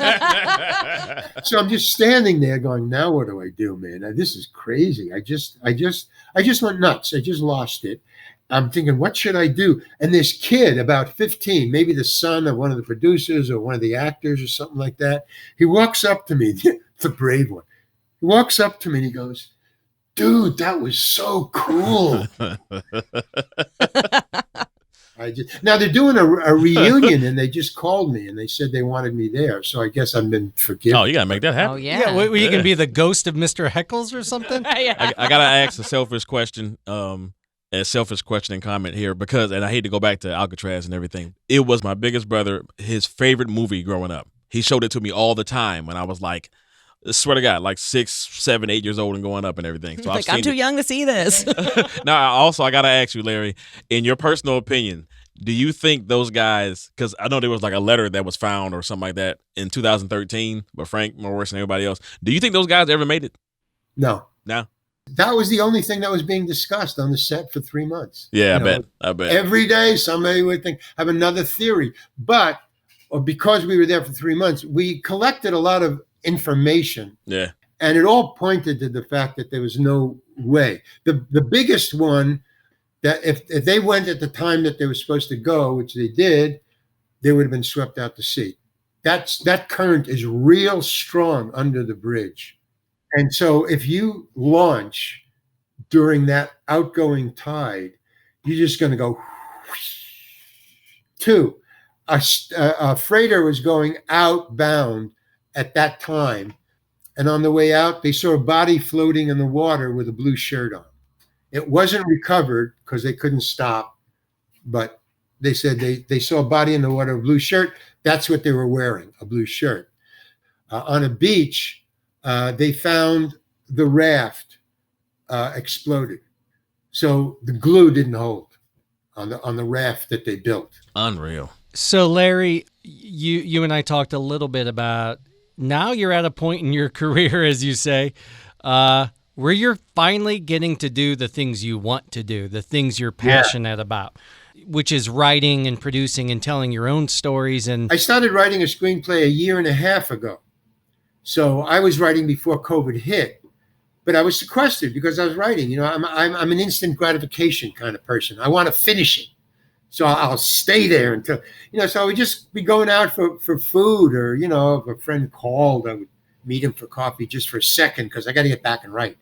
So I'm just standing there going, now what do I do, man? Now, this is crazy. I just went nuts. I just lost it. I'm thinking, what should I do? And this kid, about 15, maybe the son of one of the producers or one of the actors or something like that, he walks up to me, the brave one. He walks up to me and he goes, "Dude, that was so cool." Now they're doing a reunion, and they just called me and they said they wanted me there. So I guess I've been forgiven. Oh, you gotta make that happen. Oh yeah. Well, you can be the ghost of Mr. Heckles or something. Yeah. I gotta ask a selfish question. A selfish question and comment here, because, and I hate to go back to Alcatraz and everything. It was my biggest brother, his favorite movie growing up. He showed it to me all the time when I was like, I swear to God, like 6, 7, 8 years old and going up and everything. So Like, I'm too young to see this. Now, I gotta ask you, Larry, in your personal opinion, do you think those guys, because I know there was like a letter that was found or something like that in 2013 by Frank Morris and everybody else. Do you think those guys ever made it? No. No. That was the only thing that was being discussed on the set for 3 months. Yeah, I bet. Every day somebody would have another theory. But because we were there for 3 months, we collected a lot of information. Yeah. And it all pointed to the fact that there was no way. The biggest one, that if they went at the time that they were supposed to go, which they did, they would have been swept out to sea. That current is real strong under the bridge. And so if you launch during that outgoing tide, you're just going to go. 2, a freighter was going outbound at that time. And on the way out, they saw a body floating in the water with a blue shirt on. It wasn't recovered because they couldn't stop, but they said they saw a body in the water, a blue shirt. That's what they were wearing, a blue shirt. On a beach, they found the raft exploded. So the glue didn't hold on the raft that they built. Unreal. So Larry, you and I talked a little bit about now you're at a point in your career, as you say, where you're finally getting to do the things you want to do, the things you're passionate about, which is writing and producing and telling your own stories. And I started writing a screenplay a year and a half ago. So I was writing before COVID hit, but I was sequestered because I was writing. You know, I'm an instant gratification kind of person. I want to finish it. So I'll stay there until, you know, so I would just be going out for food, or, you know, if a friend called, I would meet him for coffee just for a second because I got to get back and write.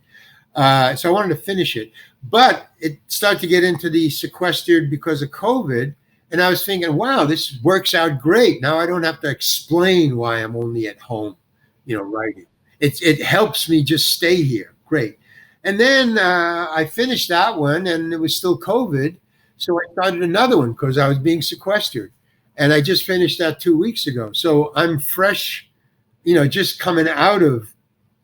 So I wanted to finish it. But it started to get into the sequestered because of COVID. And I was thinking, wow, this works out great. Now I don't have to explain why I'm only at home, you know, writing. It helps me just stay here. Great. And then I finished that one, and it was still COVID. So I started another one because I was being sequestered. And I just finished that 2 weeks ago. So I'm fresh, you know, just coming out of,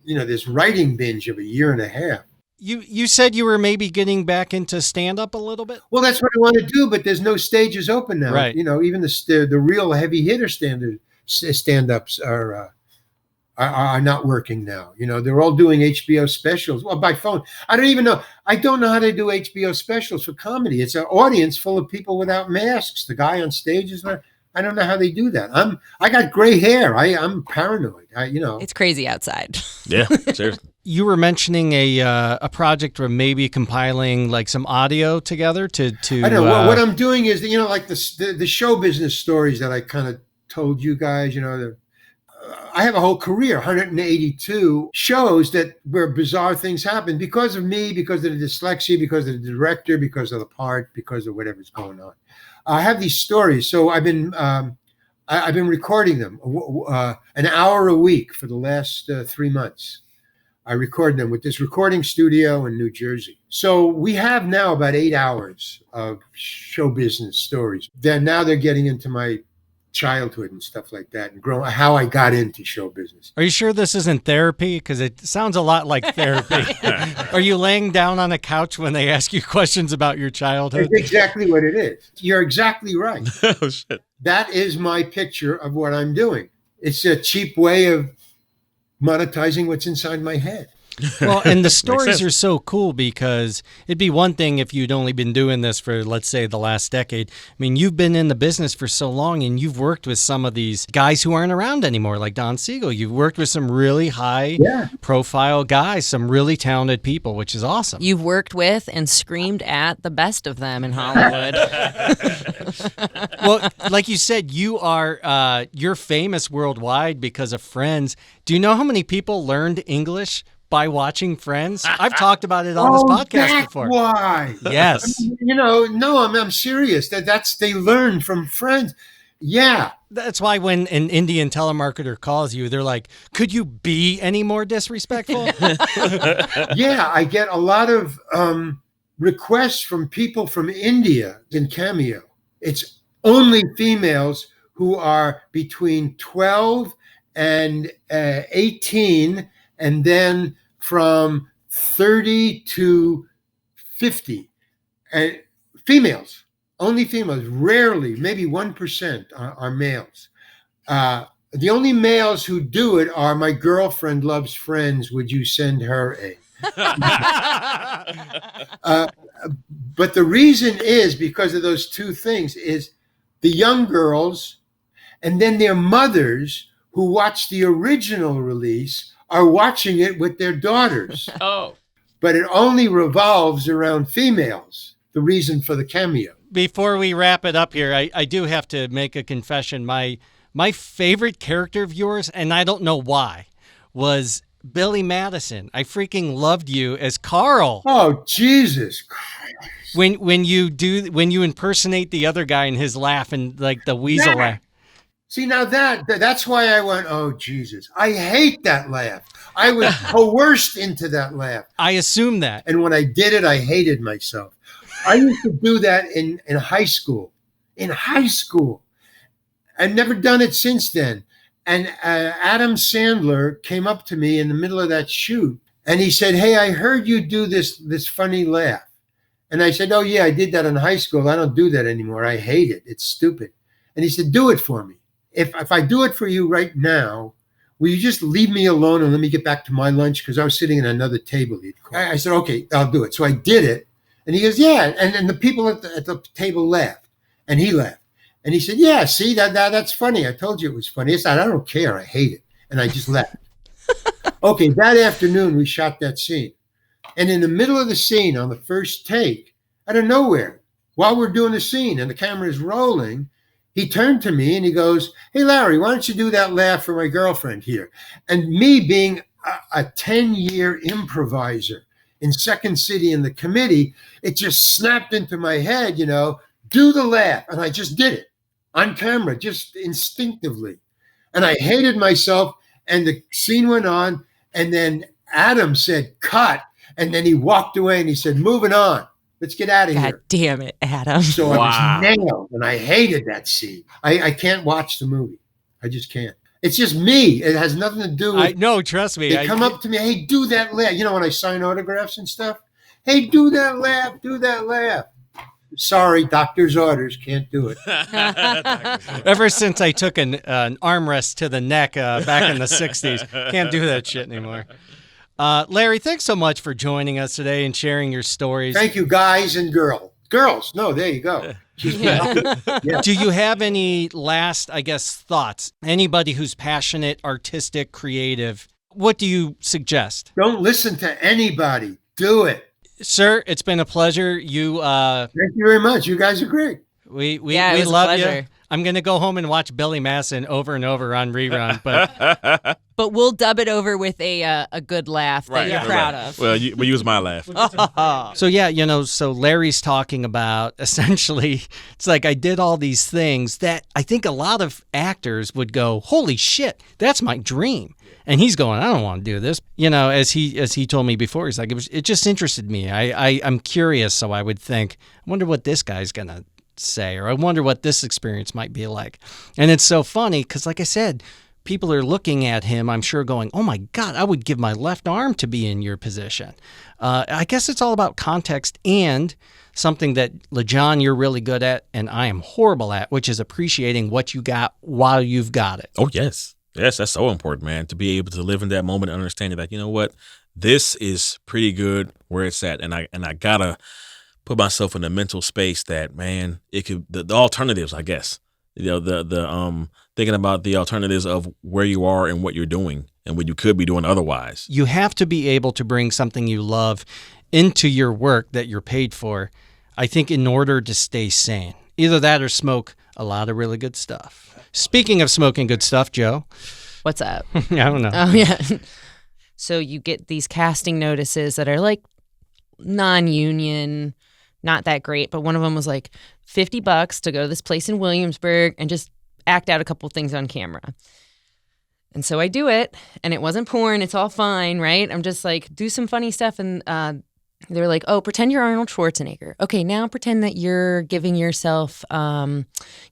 you know, this writing binge of a year and a half. you said you were maybe getting back into stand-up a little bit? Well, that's what I want to do, but there's no stages open now. Right. You know, even the real heavy hitter stand-ups are not working now. You know, they're all doing HBO specials. Well, by phone. I don't know how to do HBO specials for comedy. It's an audience full of people without masks. The guy on stage is not. I don't know how they do that. I got gray hair. I'm paranoid. It's crazy outside. Yeah, seriously. You were mentioning a project where maybe compiling like some audio together to. I know what I'm doing is, you know, like the show business stories that I kind of told you guys. You know, I have a whole career, 182 shows where bizarre things happen because of me, because of the dyslexia, because of the director, because of the part, because of whatever's going on. I have these stories, so I've been recording them an hour a week for the last 3 months. I record them with this recording studio in New Jersey. So we have now about 8 hours of show business stories. Now they're getting into my childhood and stuff like that, and how I got into show business. Are you sure this isn't therapy? Because it sounds a lot like therapy. Are you laying down on a couch when they ask you questions about your childhood? That's exactly what it is. You're exactly right. Oh, shit. That is my picture of what I'm doing. It's a cheap way of monetizing what's inside my head. Well, and the stories are so cool because it'd be one thing if you'd only been doing this for, let's say, the last decade. I mean, you've been in the business for so long, and you've worked with some of these guys who aren't around anymore, like Don Siegel. You've worked with some really high-profile guys, some really talented people, which is awesome. You've worked with and screamed at the best of them in Hollywood. Well, like you said, you're famous worldwide because of Friends. Do you know how many people learned English by watching Friends? I've talked about it on this podcast before. Why? Yes. You know, no, I'm serious. They learn from Friends. Yeah. That's why when an Indian telemarketer calls you, they're like, could you be any more disrespectful? Yeah, I get a lot of requests from people from India in Cameo. It's only females who are between 12 and 18, and then from 30 to 50. And females, only females, rarely, maybe 1% are males. The only males who do it are my girlfriend loves Friends. Would you send her a? But the reason is because of those two things is the young girls and then their mothers who watch the original release are watching it with their daughters. Oh. But it only revolves around females, the reason for the cameo. Before we wrap it up here, I do have to make a confession. My favorite character of yours, and I don't know why, was Billy Madison. I freaking loved you as Carl. Oh, Jesus Christ. When you impersonate the other guy in his laugh and like the weasel laugh. See, now that's why I went, oh, Jesus. I hate that laugh. I was coerced into that laugh. I assume that. And when I did it, I hated myself. I used to do that in high school. In high school. I've never done it since then. And Adam Sandler came up to me in the middle of that shoot. And he said, hey, I heard you do this funny laugh. And I said, oh, yeah, I did that in high school. I don't do that anymore. I hate it. It's stupid. And he said, do it for me. If I do it for you right now, will you just leave me alone and let me get back to my lunch? Because I was sitting at another table. I said, okay, I'll do it. So I did it. And he goes, yeah. And the people at the table laughed. And he laughed. And he said, yeah, see, that's funny. I told you it was funny. I said, I don't care. I hate it. And I just left. Okay, that afternoon, we shot that scene. And in the middle of the scene, on the first take, out of nowhere, while we're doing the scene and the camera is rolling, he turned to me and he goes, hey, Larry, why don't you do that laugh for my girlfriend here? And me being a 10-year improviser in Second City in the committee, it just snapped into my head, do the laugh. And I just did it on camera, just instinctively. And I hated myself. And the scene went on. And then Adam said, cut. And then he walked away and he said, moving on. Let's get out of here. God damn it, Adam. So I was nailed, and I hated that scene. I can't watch the movie. I just can't. It's just me. It has nothing to do with... No, trust me. They come up to me, hey, do that laugh. When I sign autographs and stuff? Hey, do that laugh. Do that laugh. Sorry, doctor's orders. Can't do it. Ever since I took an armrest to the neck back in the 60s, can't do that shit anymore. Larry, thanks so much for joining us today and sharing your stories. Thank you, guys and girls. No, there you go. Yeah. Yeah. Do you have any last, thoughts? Anybody who's passionate, artistic, creative, what do you suggest? Don't listen to anybody. Do it. Sir, it's been a pleasure. Thank you very much. You guys are great. We it was love a you. pleasure. I'm going to go home and watch Billy Madison over and over on rerun, but But we'll dub it over with a good laugh that you're proud of. Well, we use my laugh. so Larry's talking about essentially, it's like I did all these things that I think a lot of actors would go, holy shit, that's my dream. And he's going, I don't want to do this. As he told me before, he's like, it just interested me. I'm curious, so I would think, I wonder what this guy's going to say, or I wonder what this experience might be like. And it's so funny because, like I said, people are looking at him, I'm sure, going, oh my God, I would give my left arm to be in your position. I guess it's all about context and something that, LeJohn, you're really good at and I am horrible at, which is appreciating what you got while you've got it. Oh, yes. Yes, that's so important, man, to be able to live in that moment and understand that, you know what, this is pretty good where it's at. And I gotta put myself in a mental space that, man, it could, the alternatives, I guess, the thinking about the alternatives of where you are and what you're doing and what you could be doing otherwise. You have to be able to bring something you love into your work that you're paid for, I think, in order to stay sane. Either that or smoke a lot of really good stuff. Speaking of smoking good stuff, Joe. What's up? I don't know. Oh, yeah. So you get these casting notices that are like non-union, not that great, but one of them was like $50 to go to this place in Williamsburg and just act out a couple things on camera. And so I do it, and it wasn't porn. It's all fine, right? I'm just like, do some funny stuff. And they were like, oh, pretend you're Arnold Schwarzenegger. Okay, now pretend that you're giving yourself,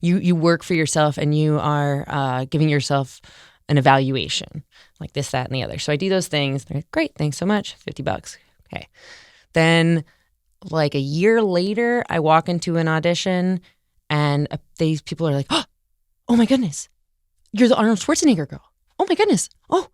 you work for yourself and you are giving yourself an evaluation, like this, that, and the other. So I do those things. They're like, great, thanks so much, $50. Okay. Then like a year later, I walk into an audition and these people are like, oh my goodness, you're the Arnold Schwarzenegger girl. Oh my goodness. Oh.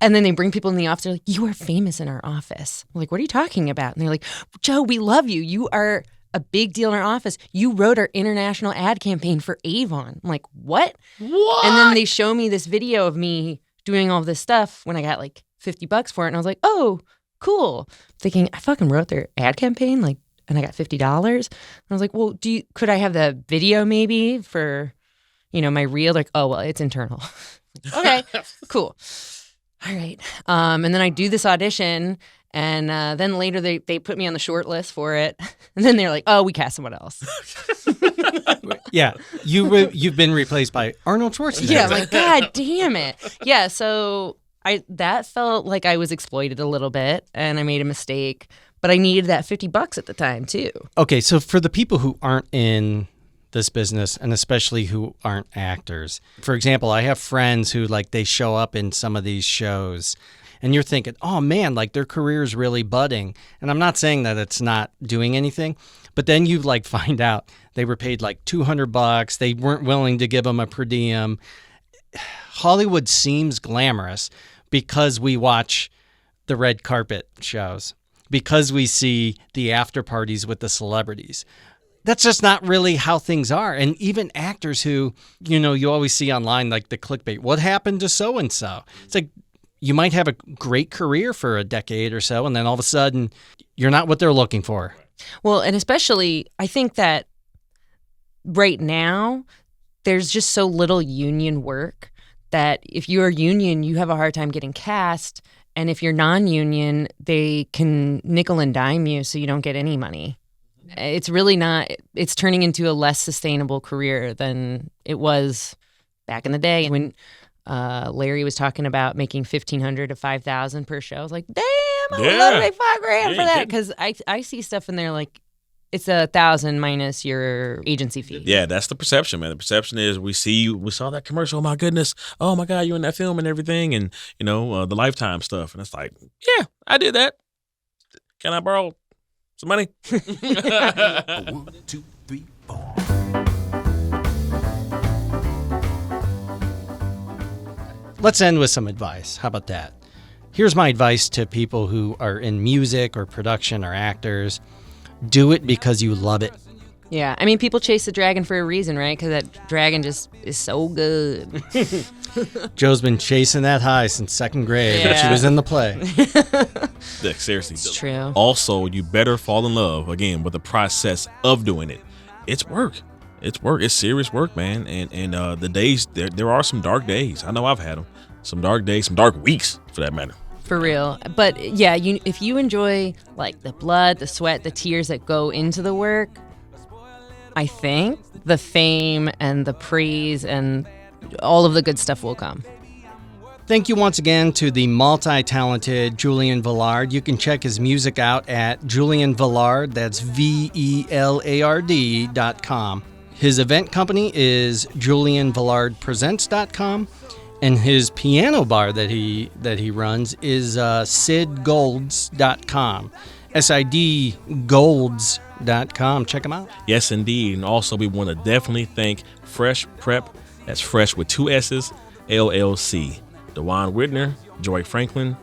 And then they bring people in the office. They're like, you are famous in our office. I'm like, what are you talking about? And they're like, Joe, we love you. You are a big deal in our office. You wrote our international ad campaign for Avon. I'm like, what? What? And then they show me this video of me doing all this stuff when I got like $50 for it. And I was like, oh, cool. Thinking, I fucking wrote their ad campaign, like, and I got $50. And I was like, well, could I have the video maybe for, my reel? Like, oh, well, it's internal. Okay, cool. All right. And then I do this audition, and then later they put me on the short list for it. And then they're like, oh, we cast someone else. Yeah. You've been replaced by Arnold Schwarzenegger. Yeah, I'm like, God damn it. Yeah, so that felt like I was exploited a little bit, and I made a mistake. But I needed that $50 at the time, too. Okay, so for the people who aren't in this business, and especially who aren't actors. For example, I have friends who they show up in some of these shows and you're thinking, oh man, their career is really budding. And I'm not saying that it's not doing anything, But then you like find out they were paid like $200. They weren't willing to give them a per diem. Hollywood seems glamorous because we watch the red carpet shows, because we see the after parties with the celebrities. That's just not really how things are. And even actors who, you always see online, like the clickbait, what happened to so-and-so? It's like, you might have a great career for a decade or so, and then all of a sudden, you're not what they're looking for. Well, and especially, I think that right now, there's just so little union work that if you're union, you have a hard time getting cast. And if you're non-union, they can nickel and dime you so you don't get any money. It's really not, it's turning into a less sustainable career than it was back in the day when Larry was talking about making $1,500 to $5,000 per show. I was like, damn, I would love to make $5,000 for that. Because I see stuff in there like it's $1,000 minus your agency fee. Yeah, that's the perception, man. The perception is we saw that commercial. Oh my goodness. Oh my God, you in that film and everything, and the Lifetime stuff. And it's like, yeah, I did that. Can I borrow some money? 1, 2, 3, 4. Let's end with some advice. How about that? Here's my advice to people who are in music or production or actors. Do it because you love it. Yeah, I mean, people chase the dragon for a reason, right? Because that dragon just is so good. Joe's been chasing that high since second grade when she was in the play. Look, seriously. It's true. Also, you better fall in love, again, with the process of doing it. It's work. It's work. It's serious work, man. And the days, there are some dark days. I know I've had them. Some dark days, some dark weeks, for that matter. For real. But yeah, if you enjoy like the blood, the sweat, the tears that go into the work, I think the fame and the praise and all of the good stuff will come. Thank you once again to the multi-talented Julian Velard. You can check his music out at Julian Velard, that's VELARD.com. His event company is JulianVelardPresents.com. And his piano bar that he runs is sidgolds.com. SIDgolds.com. Check him out. Yes, indeed. And also, we want to definitely thank Fressh Prep. That's Fresh with 2 S's, LLC. DeJuan Whitner, Joy Franklin,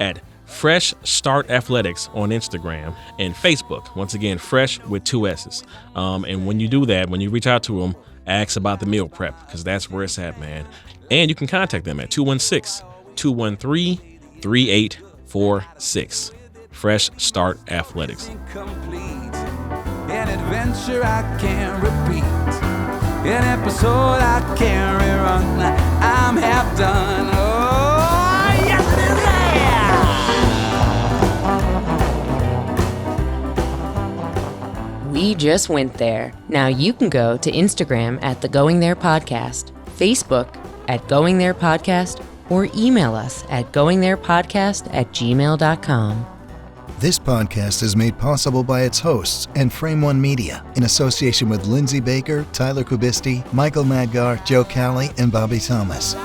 at Fresh Start Athletics on Instagram and Facebook. Once again, Fresh with 2 S's. And when you do that, when you reach out to them, ask about the meal prep, because that's where it's at, man. And you can contact them at 216-213-3846. Fresh Start Athletics. Incomplete. An adventure I can't repeat. An episode I can't rerun. I'm half done. Oh, yes, it is. We just went there. Now you can go to Instagram at the Going There Podcast, Facebook at Going There Podcast, or email us at goingtherepodcast@gmail.com. This podcast is made possible by its hosts and Frame One Media in association with Lindsay Baker, Tyler Kubisti, Michael Madgar, Joe Calley, and Bobby Thomas.